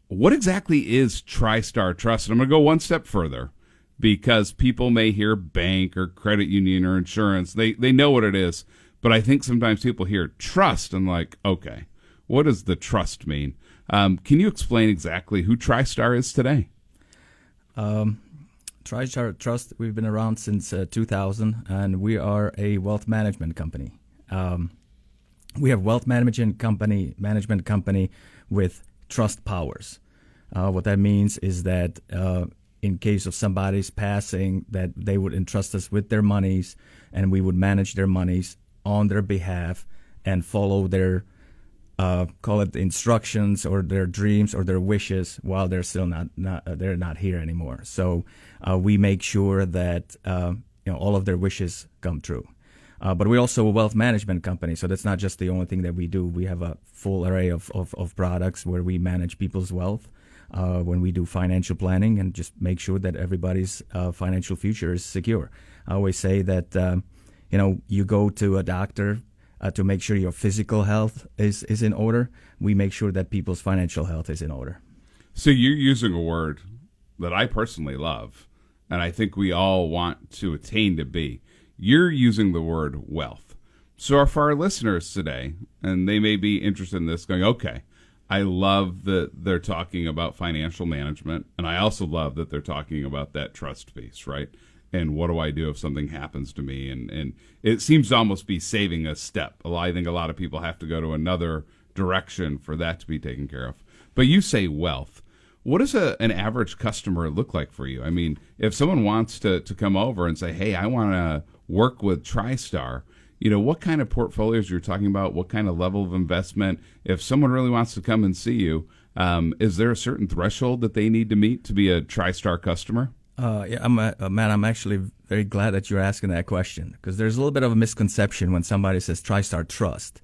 what exactly is TriStar Trust? And I'm going to go one step further because people may hear bank or credit union or insurance. They know what it is, but I think sometimes people hear trust and like, okay, what does the trust mean? Can you explain exactly who TriStar is today? TriStar Trust, we've been around since 2000, and we are a wealth management company. We have wealth management company with trust powers. What that means is that in case of somebody's passing, that they would entrust us with their monies, and we would manage their monies on their behalf and follow their call it the instructions or their dreams or their wishes while they're still they're not here anymore. So we make sure that all of their wishes come true. But we're also a wealth management company, so that's not just the only thing that we do. We have a full array of products where we manage people's wealth when we do financial planning and just make sure that everybody's financial future is secure. I always say that you go to a doctor to make sure your physical health is in order. We make sure that people's financial health is in order. So you're using a word that I personally love, and I think we all want to attain to be. You're using the word wealth. So for our listeners today, and they may be interested in this, going, okay, I love that they're talking about financial management, and I also love that they're talking about that trust piece, right? And what do I do if something happens to me? And it seems to almost be saving a step. I think a lot of people have to go to another direction for that to be taken care of. But you say wealth. What does an average customer look like for you? I mean, if someone wants to come over and say, hey, I want to work with TriStar, what kind of portfolios you're talking about, what kind of level of investment? If someone really wants to come and see you, is there a certain threshold that they need to meet to be a TriStar customer? I'm actually very glad that you're asking that question, because there's a little bit of a misconception when somebody says TriStar Trust,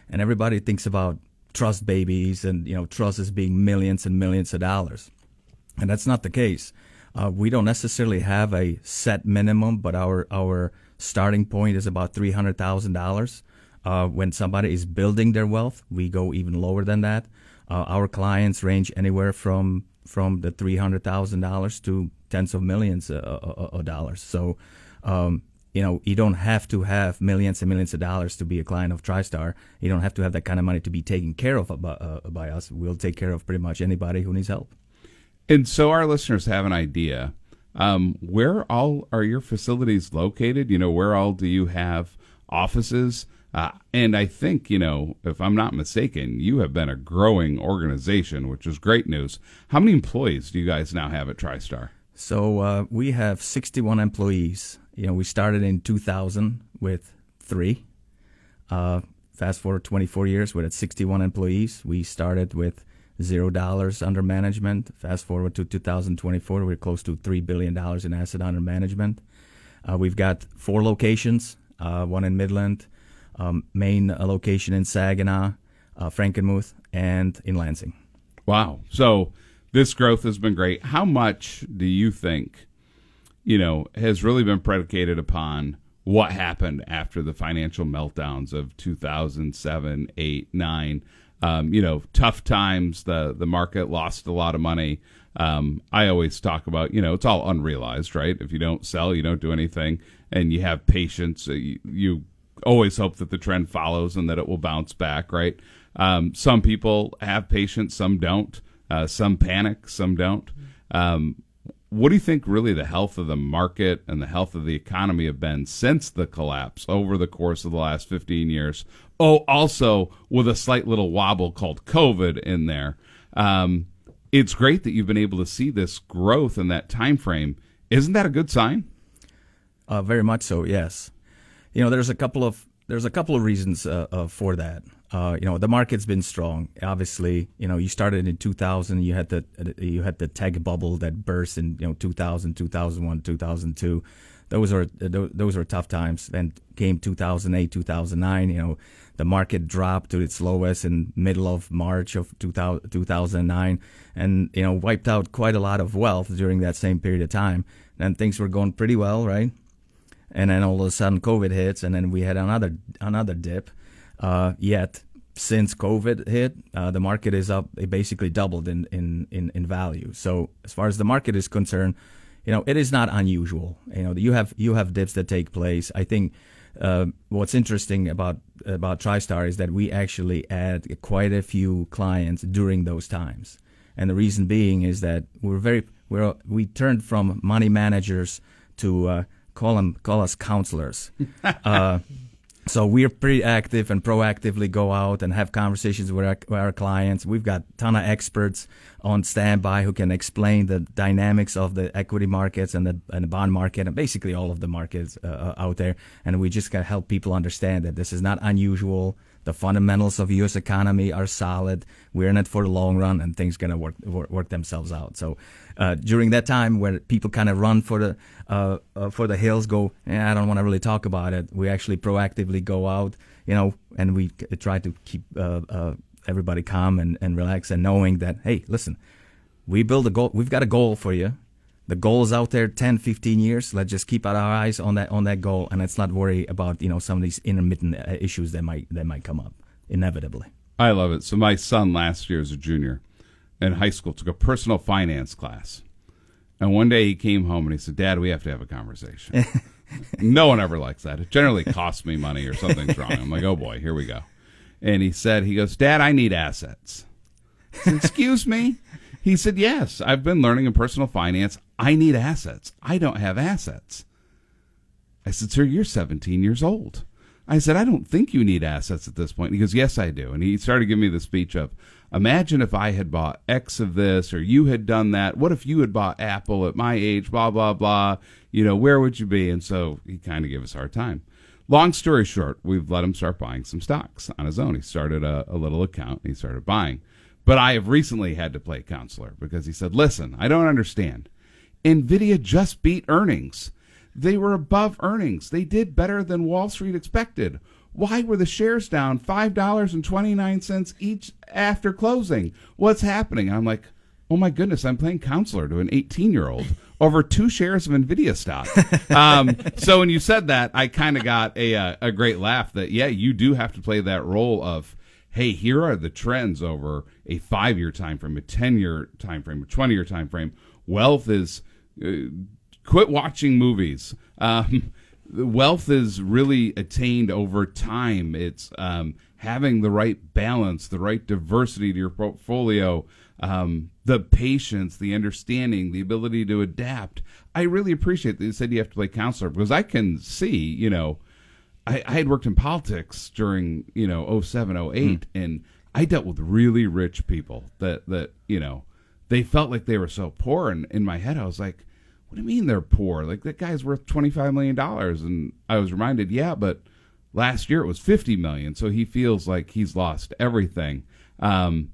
and everybody thinks about trust babies and trust as being millions and millions of dollars, and that's not the case. We don't necessarily have a set minimum, but our starting point is about $300,000. When somebody is building their wealth, we go even lower than that. Our clients range anywhere from the $300,000 to tens of millions of dollars. So, you don't have to have millions and millions of dollars to be a client of TriStar. You don't have to have that kind of money to be taken care of by us. We'll take care of pretty much anybody who needs help. And so our listeners have an idea. Where all are your facilities located? Where all do you have offices? And I think, if I'm not mistaken, you have been a growing organization, which is great news. How many employees do you guys now have at TriStar? So we have 61 employees. We started in 2000 with 3. Fast forward 24 years, we're at 61 employees. We started with $0 under management. Fast forward to 2024, we're close to $3 billion in asset under management. We've got 4 locations, one in Midland, main location in Saginaw, Frankenmuth, and in Lansing. Wow. So this growth has been great. How much do you think, has really been predicated upon what happened after the financial meltdowns of 2007, 8, 9? Tough times, the market lost a lot of money. I always talk about, it's all unrealized, right? If you don't sell, you don't do anything, and you have patience. You always hope that the trend follows and that it will bounce back, right? Some people have patience, some don't. Some panic, some don't. What do you think really the health of the market and the health of the economy have been since the collapse over the course of the last 15 years? Oh, also with a slight little wobble called COVID in there. It's great that you've been able to see this growth in that time frame. Isn't that a good sign? Very much so, yes. There's a couple of reasons for that. The market's been strong. Obviously, you started in 2000. You had the tech bubble that burst in 2000, 2001, 2002. Those were tough times. Then came 2008, 2009. The market dropped to its lowest in middle of March of 2009, and wiped out quite a lot of wealth during that same period of time. And things were going pretty well, right? And then all of a sudden COVID hits, and then we had another dip. Yet since COVID hit, the market is up. It basically doubled in value. So as far as the market is concerned, it is not unusual. You have dips that take place. I think what's interesting about TriStar is that we actually add quite a few clients during those times, and the reason being is that we turned from money managers to call us counselors. So we're pretty active and proactively go out and have conversations with our clients. We've got a ton of experts on standby who can explain the dynamics of the equity markets and the bond market and basically all of the markets out there. And we just got to help people understand that this is not unusual. The fundamentals of U.S. economy are solid. We're in it for the long run, and things going to work themselves out. So during that time where people kind of run for the hills, go, I don't want to really talk about it. We actually proactively go out, and we try to keep everybody calm and relaxed, and knowing that, hey, listen, we build a goal. We've got a goal for you. The goal is out there 10, 15 years. Let's just keep our eyes on that goal, and let's not worry about some of these intermittent issues that might come up inevitably. I love it. So my son last year as a junior in high school took a personal finance class, and one day he came home and he said, "Dad, we have to have a conversation." No one ever likes that. It generally costs me money or something's wrong. I'm like, oh boy, here we go. And he goes, "Dad, I need assets." I said, "Excuse me?" He said, "Yes, I've been learning in personal finance. I need assets. I don't have assets." I said, "Sir, you're 17 years old." I said, "I don't think you need assets at this point." He goes, "Yes, I do." And he started giving me the speech of, imagine if I had bought X of this, or you had done that. What if you had bought Apple at my age, blah, blah, blah. Where would you be? And so he kind of gave us a hard time. Long story short, we've let him start buying some stocks on his own. He started a little account, and he started buying. But I have recently had to play counselor because he said, "Listen, I don't understand. NVIDIA just beat earnings. They were above earnings. They did better than Wall Street expected. Why were the shares down $5.29 each after closing? What's happening?" I'm like, oh my goodness, I'm playing counselor to an 18-year-old over 2 shares of NVIDIA stock. So when you said that, I kind of got a great laugh that, yeah, you do have to play that role of, hey, here are the trends over a 5-year time frame, a 10-year time frame, a 20-year time frame. Wealth is quit watching movies. the wealth is really attained over time. It's having the right balance, the right diversity to your portfolio, the patience, the understanding, the ability to adapt. I really appreciate that you said you have to play counselor, because I can see, I had worked in politics during, 07, 08, and I dealt with really rich people that they felt like they were so poor. And in my head, I was like, what do you mean they're poor? Like, that guy's worth $25 million. And I was reminded, yeah, but last year it was $50 million. So he feels like he's lost everything. Do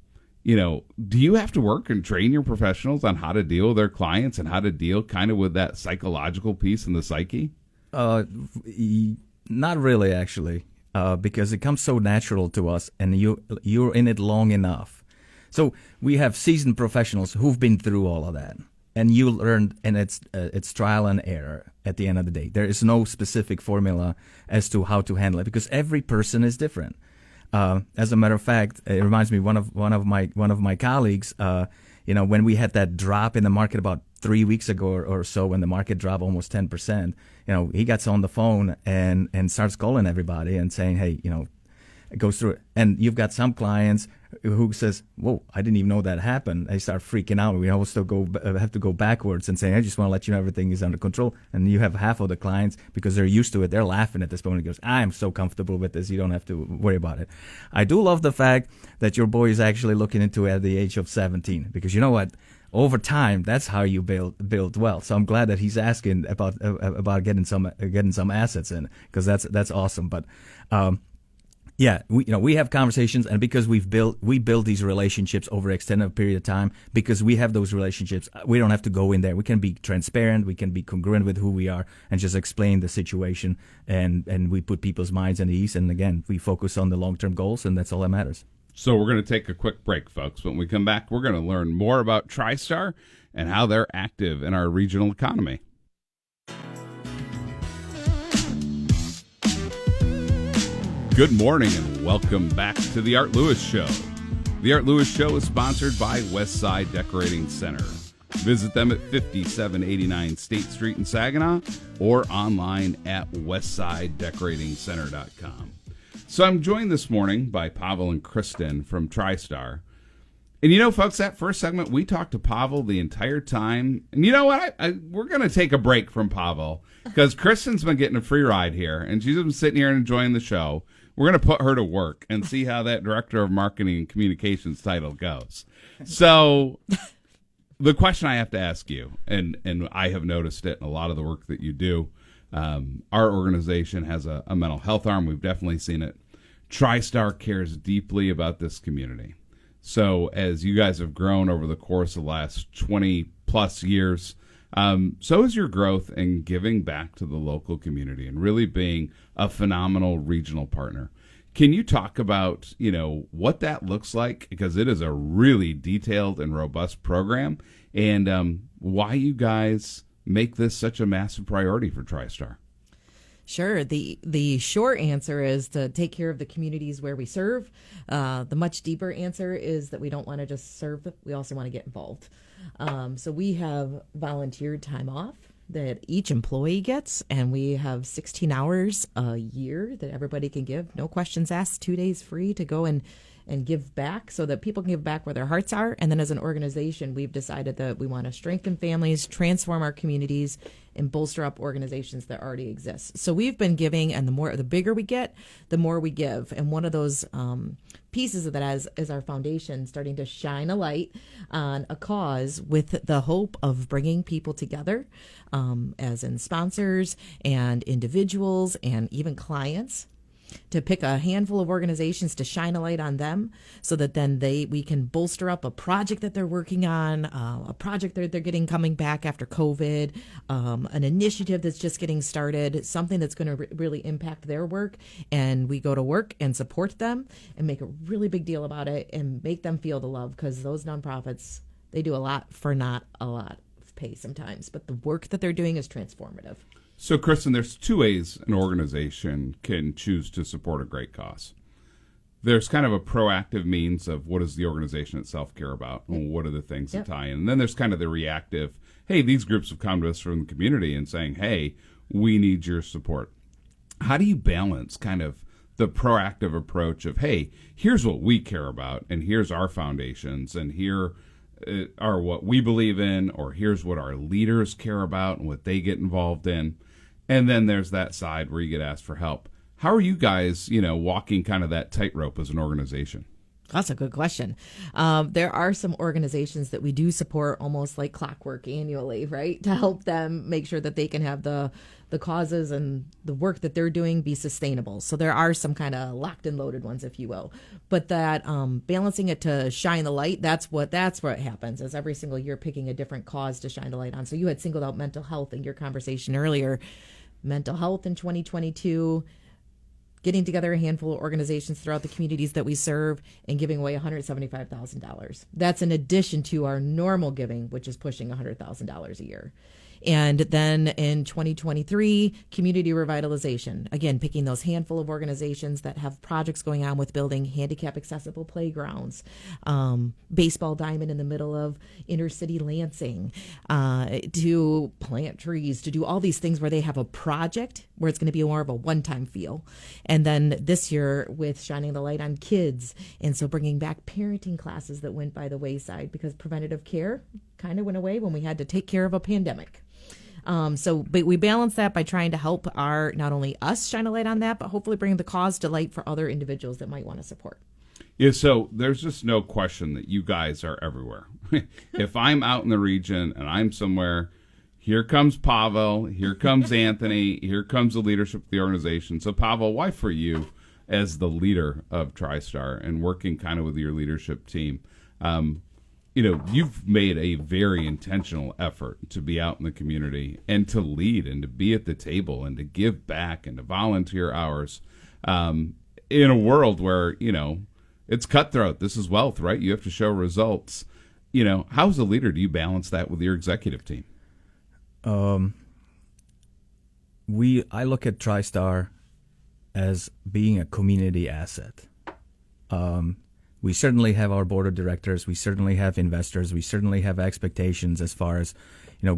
you have to work and train your professionals on how to deal with their clients and how to deal kind of with that psychological piece in the psyche? Not really, actually, because it comes so natural to us, and you're in it long enough. So we have seasoned professionals who've been through all of that, and you learn, and it's trial and error at the end of the day. There is no specific formula as to how to handle it, because every person is different. As a matter of fact, it reminds me one of my colleagues. When we had that drop in the market about 3 weeks ago or so, when the market dropped almost 10%, he gets on the phone and starts calling everybody and saying, hey, it goes through it. And you've got some clients who says, whoa, I didn't even know that happened. They start freaking out. We also have to go backwards and say, I just want to let you know everything is under control. And you have half of the clients, because they're used to it, they're laughing at this point. He goes, I'm so comfortable with this, you don't have to worry about it. I do love the fact that your boy is actually looking into it at the age of 17, because you know what? Over time, that's how you build wealth. So I'm glad that he's asking about getting some assets in, because that's awesome. But we have conversations, and because we build these relationships over an extended period of time, because we have those relationships, we don't have to go in there. We can be transparent, we can be congruent with who we are, and just explain the situation, and we put people's minds at ease. And again, we focus on the long-term goals, and that's all that matters. So we're going to take a quick break, folks. When we come back, we're going to learn more about TriStar and how they're active in our regional economy. Good morning and welcome back to the Art Lewis Show. The Art Lewis Show is sponsored by Westside Decorating Center. Visit them at 5789 State Street in Saginaw or online at westsidedecoratingcenter.com. So I'm joined this morning by Pavel and Kristen from TriStar. And folks, that first segment, we talked to Pavel the entire time. And you know what? We're going to take a break from Pavel, because Kristen's been getting a free ride here, and she's been sitting here and enjoying the show. We're going to put her to work and see how that Director of Marketing and Communications title goes. So the question I have to ask you, and I have noticed it in a lot of the work that you do, our organization has a mental health arm. We've definitely seen it. TriStar cares deeply about this community. So as you guys have grown over the course of the last 20 plus years, so is your growth in giving back to the local community and really being a phenomenal regional partner. Can you talk about, what that looks like? Because it is a really detailed and robust program, and why you guys make this such a massive priority for TriStar. Sure. The short answer is to take care of the communities where we serve. The much deeper answer is that we don't want to just serve, we also want to get involved. So we have volunteer time off that each employee gets, and we have 16 hours a year that everybody can give. No questions asked, 2 days free to go and give back, so that people can give back where their hearts are. And then as an organization, we've decided that we want to strengthen families, transform our communities, and bolster up organizations that already exist. So we've been giving, and the bigger we get, the more we give. And one of those pieces of that is our foundation starting to shine a light on a cause with the hope of bringing people together, as in sponsors and individuals and even clients, to pick a handful of organizations to shine a light on them, so that then we can bolster up a project that they're working on, a project they're getting coming back after COVID, an initiative that's just getting started, something that's going to really impact their work. And we go to work and support them and make a really big deal about it and make them feel the love, because those nonprofits, they do a lot for not a lot of pay sometimes, but the work that they're doing is transformative. So, Kristen, there's two ways an organization can choose to support a great cause. There's kind of a proactive means of what does the organization itself care about, and what are the things that tie in. And then there's kind of the reactive, hey, these groups have come to us from the community and saying, hey, we need your support. How do you balance kind of the proactive approach of, hey, here's what we care about, and here's our foundations, and here are what we believe in, or here's what our leaders care about and what they get involved in. And then there's that side where you get asked for help. How are you guys, walking kind of that tightrope as an organization? That's a good question. There are some organizations that we do support almost like clockwork annually, right? To help them make sure that they can have the causes and the work that they're doing be sustainable. So there are some kind of locked and loaded ones, if you will. But that balancing it to shine the light, that's what happens, is every single year picking a different cause to shine the light on. So you had singled out mental health in your conversation earlier. Mental health in 2022, getting together a handful of organizations throughout the communities that we serve and giving away $175,000. That's in addition to our normal giving, which is pushing $100,000 a year. And then in 2023, community revitalization. Again, picking those handful of organizations that have projects going on with building handicap accessible playgrounds, baseball diamond in the middle of inner city Lansing, to plant trees, to do all these things where they have a project where it's going to be more of a one-time feel. And then this year with shining the light on kids. And so bringing back parenting classes that went by the wayside because preventative care kind of went away when we had to take care of a pandemic. But we balance that by trying to help not only us shine a light on that, but hopefully bring the cause to light for other individuals that might want to support. Yeah, so there's just no question that you guys are everywhere. If I'm out in the region and I'm somewhere, here comes Pavel, here comes Anthony, here comes the leadership of the organization. So Pavel, why for you as the leader of TriStar and working kind of with your leadership team, you've made a very intentional effort to be out in the community and to lead and to be at the table and to give back and to volunteer hours in a world where, it's cutthroat. This is wealth, right? You have to show results. How as a leader do you balance that with your executive team? I look at TriStar as being a community asset. We certainly have our board of directors. We certainly have investors. We certainly have expectations as far as,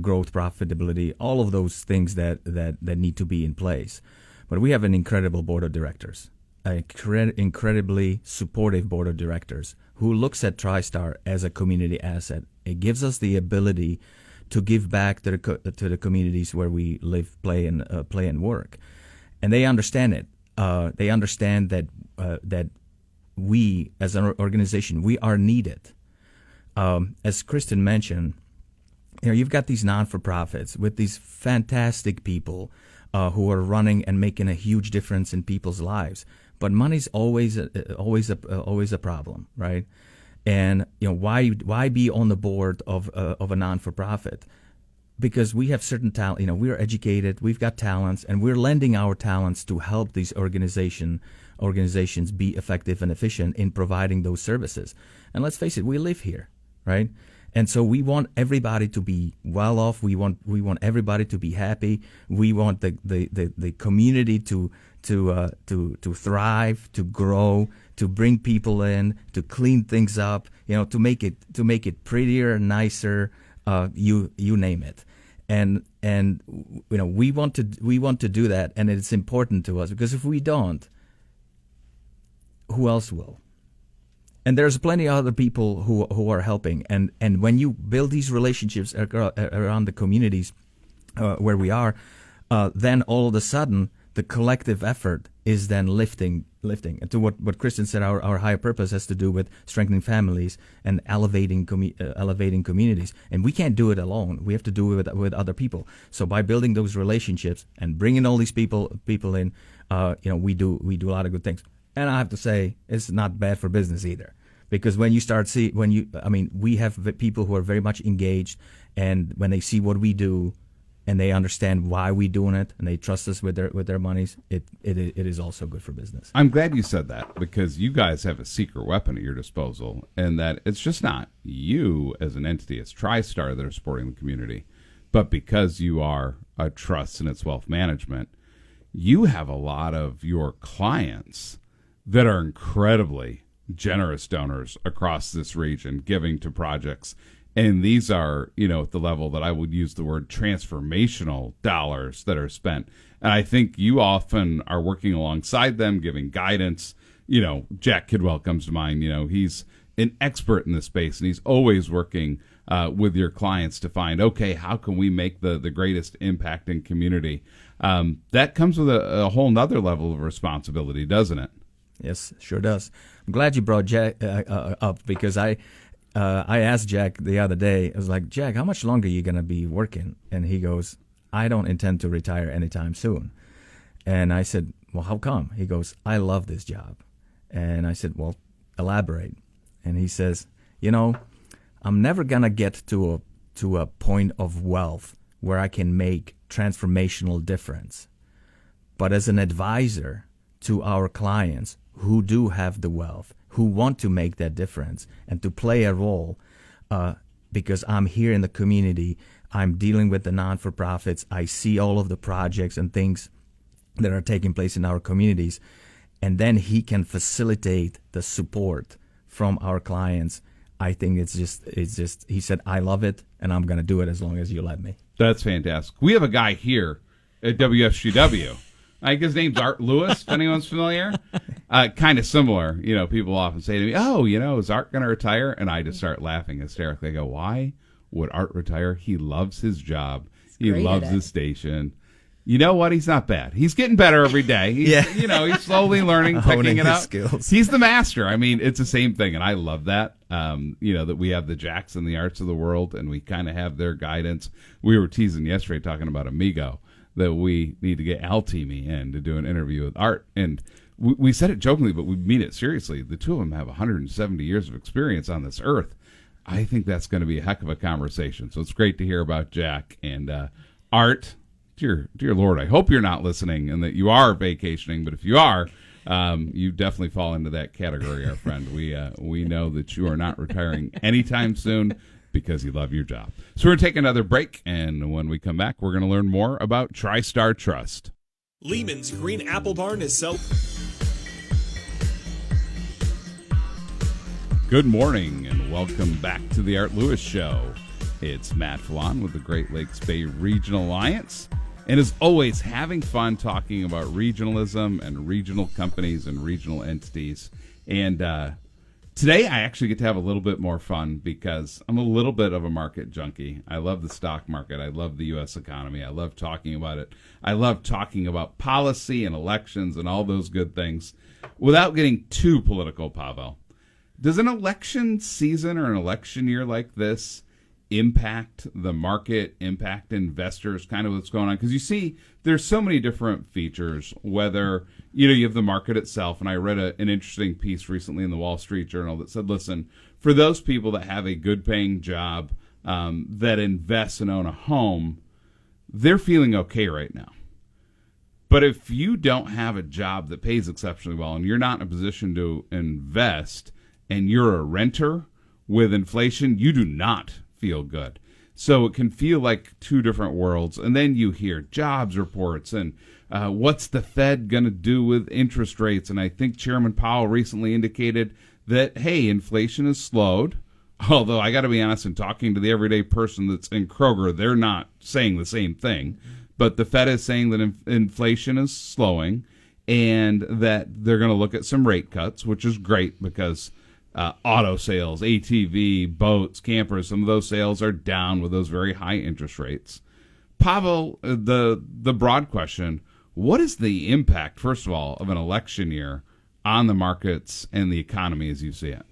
growth, profitability, all of those things that need to be in place. But we have an incredible board of directors, an incredibly supportive board of directors who looks at TriStar as a community asset. It gives us the ability to give back to the communities where we live, play, and work, and they understand it. They understand that we, as an organization, we are needed. As Kristen mentioned, you've got these non-for-profits with these fantastic people who are running and making a huge difference in people's lives. But money's always a problem, right? And why be on the board of a non-for-profit? Because we have certain talent. We're educated, we've got talents, and we're lending our talents to help these organizations be effective and efficient in providing those services. And let's face it, we live here, right? And so we want everybody to be well off. We want everybody to be happy. We want the community to thrive, to grow, to bring people in, to clean things up, to make it prettier, nicer, you name it. And we want to do that, and it's important to us, because if we don't, who else will? And there's plenty of other people who are helping. And when you build these relationships around the communities where we are, then all of a sudden the collective effort is then lifting. And to what Kristen said, our higher purpose has to do with strengthening families and elevating communities. And we can't do it alone. We have to do it with other people. So by building those relationships and bringing all these people in, we do a lot of good things. And I have to say, it's not bad for business either, because when you we have people who are very much engaged, and when they see what we do, and they understand why we're doing it, and they trust us with their monies, it is also good for business. I'm glad you said that, because you guys have a secret weapon at your disposal, and that it's just not you as an entity, it's TriStar that are supporting the community, but because you are a trust and it's wealth management, you have a lot of your clients that are incredibly generous donors across this region, giving to projects And these are, at the level that I would use the word transformational dollars that are spent. And I think you often are working alongside them, giving guidance. Jack Kidwell comes to mind. He's an expert in this space, and he's always working with your clients to find, okay, how can we make the greatest impact in community? That comes with a whole nother level of responsibility, doesn't it? Yes, sure does. I'm glad you brought Jack up, because I asked Jack the other day, I was like, Jack, how much longer are you going to be working? And he goes, I don't intend to retire anytime soon. And I said, well, how come? He goes, I love this job. And I said, well, elaborate. And he says, I'm never going to get to a point of wealth where I can make transformational difference. But as an advisor to our clients who do have the wealth, who want to make that difference and to play a role, because I'm here in the community, I'm dealing with the non-for-profits, I see all of the projects and things that are taking place in our communities, and then he can facilitate the support from our clients. I think it's just, he said, I love it, and I'm going to do it as long as you let me. That's fantastic. We have a guy here at WSGW. I think his name's Art Lewis, if anyone's familiar. Kind of similar. People often say to me, oh, is Art going to retire? And I just start laughing hysterically. I go, why would Art retire? He loves his job. He loves his station. You know what? He's not bad. He's getting better every day. He's slowly learning, picking it up. Skills. He's the master. I mean, it's the same thing, and I love that. That we have the Jacks and the Arts of the world, and we kind of have their guidance. We were teasing yesterday talking about Amigo, that we need to get Altimi in to do an interview with Art. And we said it jokingly, but we mean it seriously. The two of them have 170 years of experience on this earth. I think that's going to be a heck of a conversation. So it's great to hear about Jack and Art. Dear Lord, I hope you're not listening and that you are vacationing. But if you are, you definitely fall into that category, our friend. We know that you are not retiring anytime soon because you love your job. So we're going to take another break, and when we come back, we're going to learn more about TriStar Trust. Lehman's Green Apple Barn is Good morning, and welcome back to the Art Lewis Show. It's Matt Fallon with the Great Lakes Bay Regional Alliance. And as always, having fun talking about regionalism and regional companies and regional entities. And today I actually get to have a little bit more fun because I'm a little bit of a market junkie. I love the stock market. I love the U.S. economy. I love talking about it. I love talking about policy and elections and all those good things without getting too political, Pavel. Does an election season or an election year like this impact the market, impact investors, kind of what's going on? Because you see, there's so many different features, whether, you have the market itself. And I read an interesting piece recently in the Wall Street Journal that said, listen, for those people that have a good paying job, that invest and own a home, they're feeling okay right now. But if you don't have a job that pays exceptionally well and you're not in a position to invest and you're a renter with inflation, you do not feel good. So it can feel like two different worlds. And then you hear jobs reports and what's the Fed going to do with interest rates? And I think Chairman Powell recently indicated that, hey, inflation has slowed. Although I got to be honest, in talking to the everyday person that's in Kroger, they're not saying the same thing. But the Fed is saying that inflation is slowing and that they're going to look at some rate cuts, which is great because auto sales, ATV, boats, campers, some of those sales are down with those very high interest rates. Pavel, the broad question, what is the impact, first of all, of an election year on the markets and the economy as you see it?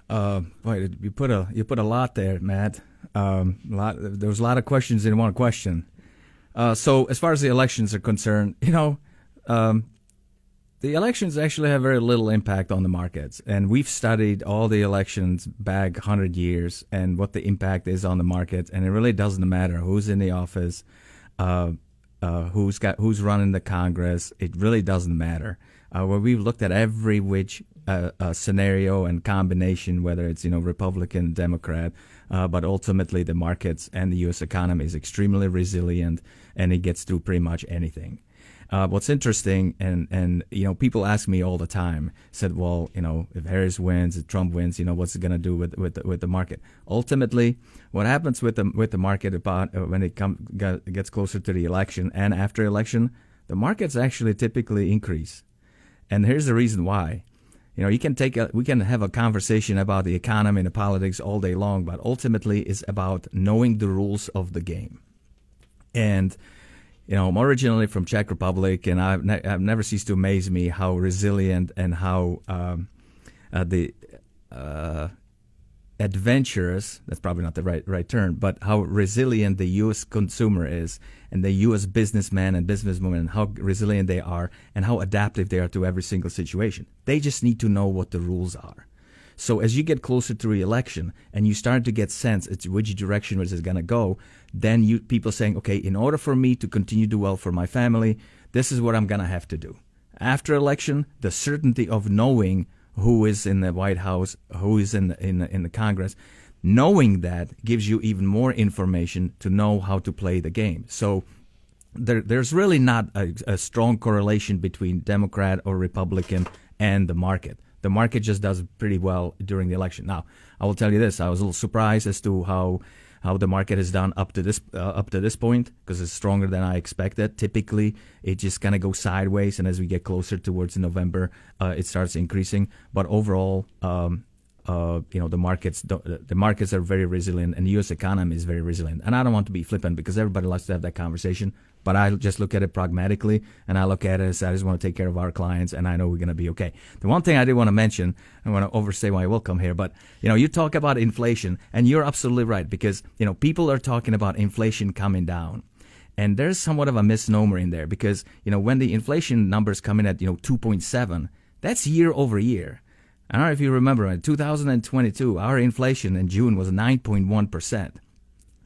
Boy, you put a lot there, Matt. There was a lot of questions in one question. So as far as the elections are concerned, the elections actually have very little impact on the markets. And we've studied all the elections back 100 years and what the impact is on the markets. And it really doesn't matter who's in the office, who's running the Congress. It really doesn't matter. Where we've looked at every which scenario and combination, whether it's Republican, Democrat, but ultimately the markets and the U.S. economy is extremely resilient, and it gets through pretty much anything. What's interesting, and people ask me all the time, said, well, if Harris wins, if Trump wins, what's it going to do with the market? Ultimately, what happens with the market about when it gets closer to the election and after election, the markets actually typically increase. And here's the reason why. We can have a conversation about the economy and the politics all day long, but ultimately it's about knowing the rules of the game. And I'm originally from Czech Republic, and I've never ceased to amaze me how resilient and how adventurous, that's probably not the right term, but how resilient the U.S. consumer is, and the U.S. businessman and businesswoman, how resilient they are, and how adaptive they are to every single situation. They just need to know what the rules are. So as you get closer to re-election and you start to get sense it's which direction this is going to go, then people saying, okay, in order for me to continue to do well for my family, this is what I'm going to have to do. After election, the certainty of knowing who is in the White House, who is in the Congress, knowing that gives you even more information to know how to play the game. So there's really not a strong correlation between Democrat or Republican and the market. The market just does pretty well during the election. Now, I will tell you this: I was a little surprised as to how the market has done up to this point, because it's stronger than I expected. Typically, it just kind of goes sideways, and as we get closer towards November, it starts increasing. But overall, the markets are very resilient, and the U.S. economy is very resilient. And I don't want to be flippant because everybody likes to have that conversation, but I just look at it pragmatically, and I look at it as I just want to take care of our clients, and I know we're going to be okay. The one thing I did want to mention, I want to overstay my welcome here, but you talk about inflation, and you're absolutely right, because people are talking about inflation coming down. And there's somewhat of a misnomer in there, because when the inflation numbers come in at 2.7, that's year over year. I don't know if you remember, in 2022, our inflation in June was 9.1%.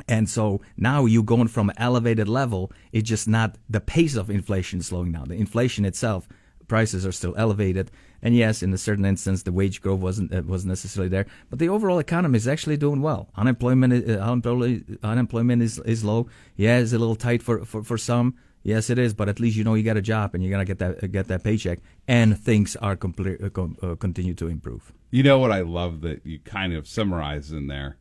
And so now you're going from an elevated level. It's just not the pace of inflation slowing down. The inflation itself, prices are still elevated. And yes, in a certain instance, the wage growth wasn't necessarily there. But the overall economy is actually doing well. Unemployment is low. Yeah, it's a little tight for some. Yes, it is, but at least you got a job and you're gonna get that paycheck, and things are continue to improve. What I love that you kind of summarize in there,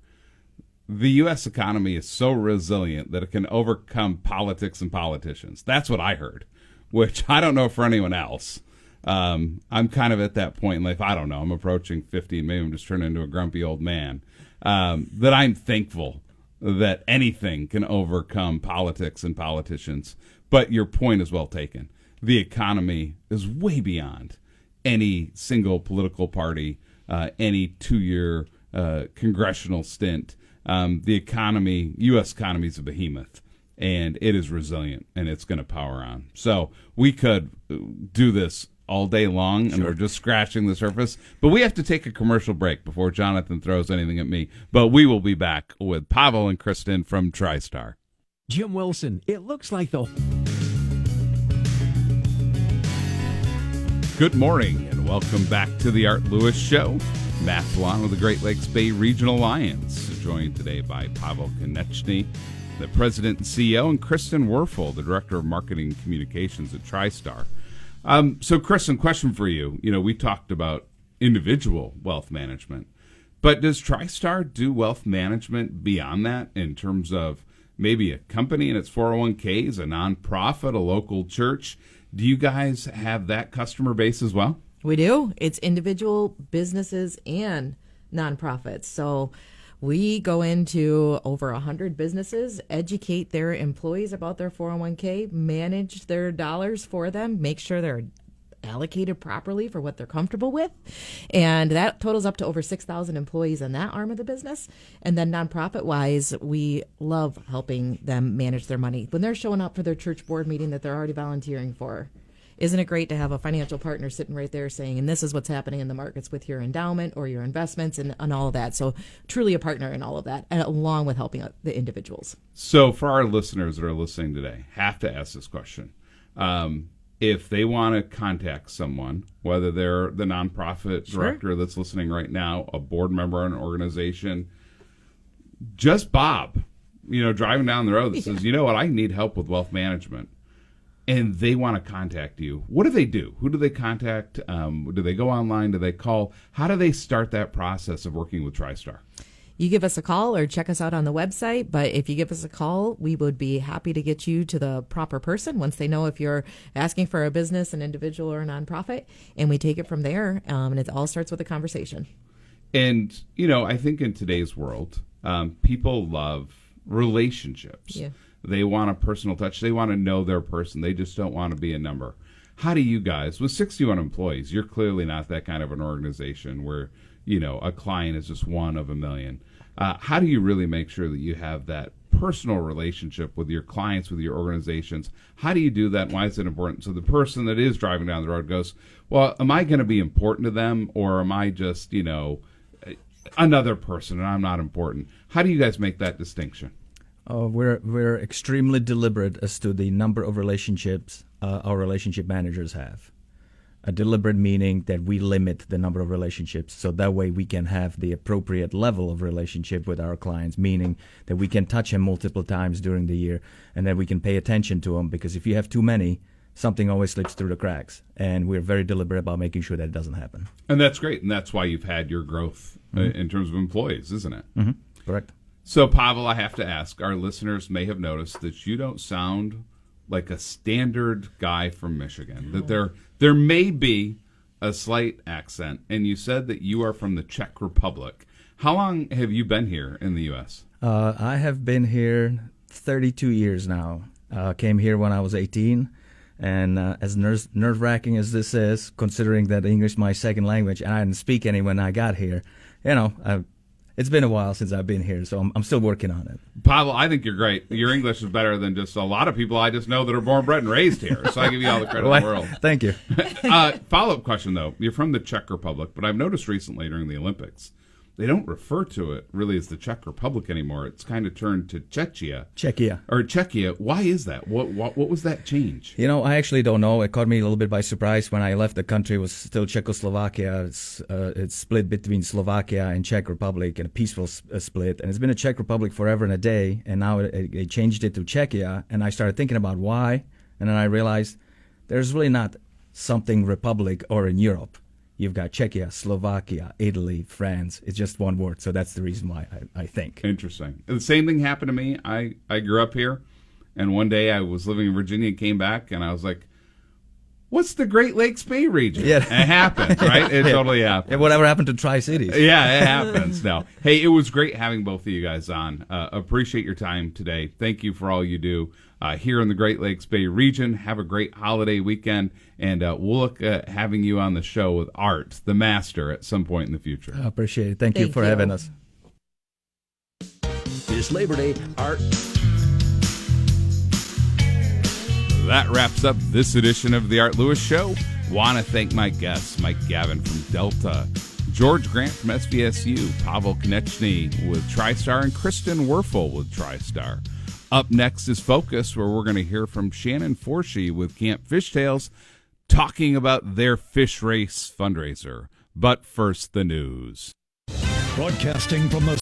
the U.S. economy is so resilient that it can overcome politics and politicians. That's what I heard, which I don't know for anyone else. I'm kind of at that point in life. I don't know. I'm approaching 50, and maybe I'm just turning into a grumpy old man. That I'm thankful that anything can overcome politics and politicians. But your point is well taken. The economy is way beyond any single political party, any 2-year congressional stint. The economy, U.S. economy, is a behemoth, and it is resilient, and it's going to power on. So we could do this all day long, and we're just scratching the surface. But we have to take a commercial break before Jonathan throws anything at me. But we will be back with Pavel and Kristen from TriStar. Jim Wilson, it looks like the... Good morning, and welcome back to the Art Lewis Show. Matt Dwan with the Great Lakes Bay Regional Alliance, joined today by Pavel Konechny, the president and CEO, and Kristen Werfel, the director of marketing and communications at TriStar. So, Kristen, question for you. We talked about individual wealth management, but does TriStar do wealth management beyond that in terms of maybe a company and its 401ks, a nonprofit, a local church? Do you guys have that customer base as well? We do. It's individual businesses and nonprofits. So we go into over 100 businesses, educate their employees about their 401k, manage their dollars for them, make sure they're allocated properly for what they're comfortable with. And that totals up to over 6,000 employees in that arm of the business. And then nonprofit-wise, we love helping them manage their money. When they're showing up for their church board meeting that they're already volunteering for, isn't it great to have a financial partner sitting right there saying, and this is what's happening in the markets with your endowment or your investments and all of that. So truly a partner in all of that, and along with helping out the individuals. So for our listeners that are listening today, have to ask this question. If they want to contact someone, whether they're the nonprofit director that's listening right now, a board member in an organization, just Bob, driving down the road that says, you know what, I need help with wealth management. and they want to contact you, what do they do? Who do they contact? Do they go online? Do they call? How do they start that process of working with TriStar? You give us a call or check us out on the website. But if you give us a call, we would be happy to get you to the proper person once they know if you're asking for a business, an individual, or a nonprofit. And we take it from there. And it all starts with a conversation. And, I think in today's world, people love relationships. Yeah. They want a personal touch. They want to know their person. They just don't want to be a number. How do you guys, with 61 employees, you're clearly not that kind of an organization where, a client is just one of a million. How do you really make sure that you have that personal relationship with your clients, with your organizations? How do you do that? Why is it important? So the person that is driving down the road goes, well, am I going to be important to them, or am I just, another person and I'm not important? How do you guys make that distinction? We're extremely deliberate as to the number of relationships our relationship managers have. A deliberate meaning that we limit the number of relationships so that way we can have the appropriate level of relationship with our clients, meaning that we can touch them multiple times during the year and that we can pay attention to them, because if you have too many, something always slips through the cracks. And we're very deliberate about making sure that it doesn't happen. And that's great. And that's why you've had your growth in terms of employees, isn't it? Mm-hmm. Correct. So, Pavel, I have to ask, our listeners may have noticed that you don't sound like a standard guy from Michigan, that there may be a slight accent, and you said that you are from the Czech Republic. How long have you been here in the U.S.? I have been here 32 years now. Came here when I was 18, and as nerve-wracking as this is, considering that English is my second language, and I didn't speak any when I got here, it's been a while since I've been here, so I'm still working on it. Pavel, I think you're great. Your English is better than just a lot of people I just know that are born, bred, and raised here, so I give you all the credit in the world. Thank you. Follow-up question, though. You're from the Czech Republic, but I've noticed recently during the Olympics, they don't refer to it really as the Czech Republic anymore. It's kind of turned to Czechia. Czechia. Why is that? What was that change? I actually don't know. It caught me a little bit by surprise. When I left the country, it was still Czechoslovakia. It's split between Slovakia and Czech Republic, and a peaceful split. And it's been a Czech Republic forever and a day, and now they changed it to Czechia. And I started thinking about why, and then I realized there's really not something republic or in Europe. You've got Czechia, Slovakia, Italy, France. It's just one word, so that's the reason why I think. Interesting. The same thing happened to me. I grew up here, and one day I was living in Virginia and came back, and I was like, what's the Great Lakes Bay region? Yeah. It happens, right? It totally happens. Yeah, whatever happened to Tri-Cities? Yeah, it happens. No. Hey, it was great having both of you guys on. Appreciate your time today. Thank you for all you do here in the Great Lakes Bay region. Have a great holiday weekend, and we'll look at having you on the show with Art, the master, at some point in the future. I appreciate it. Thank you for having us. This Labor Day, Art. That wraps up this edition of the Art Lewis Show. Want to thank my guests, Mike Gavin from Delta, George Grant from SVSU, Pavel Konechny with TriStar, and Kristen Werfel with TriStar. Up next is Focus, where we're going to hear from Shannon Forshee with Camp Fishtails, talking about their fish race fundraiser. But first, the news. Broadcasting from the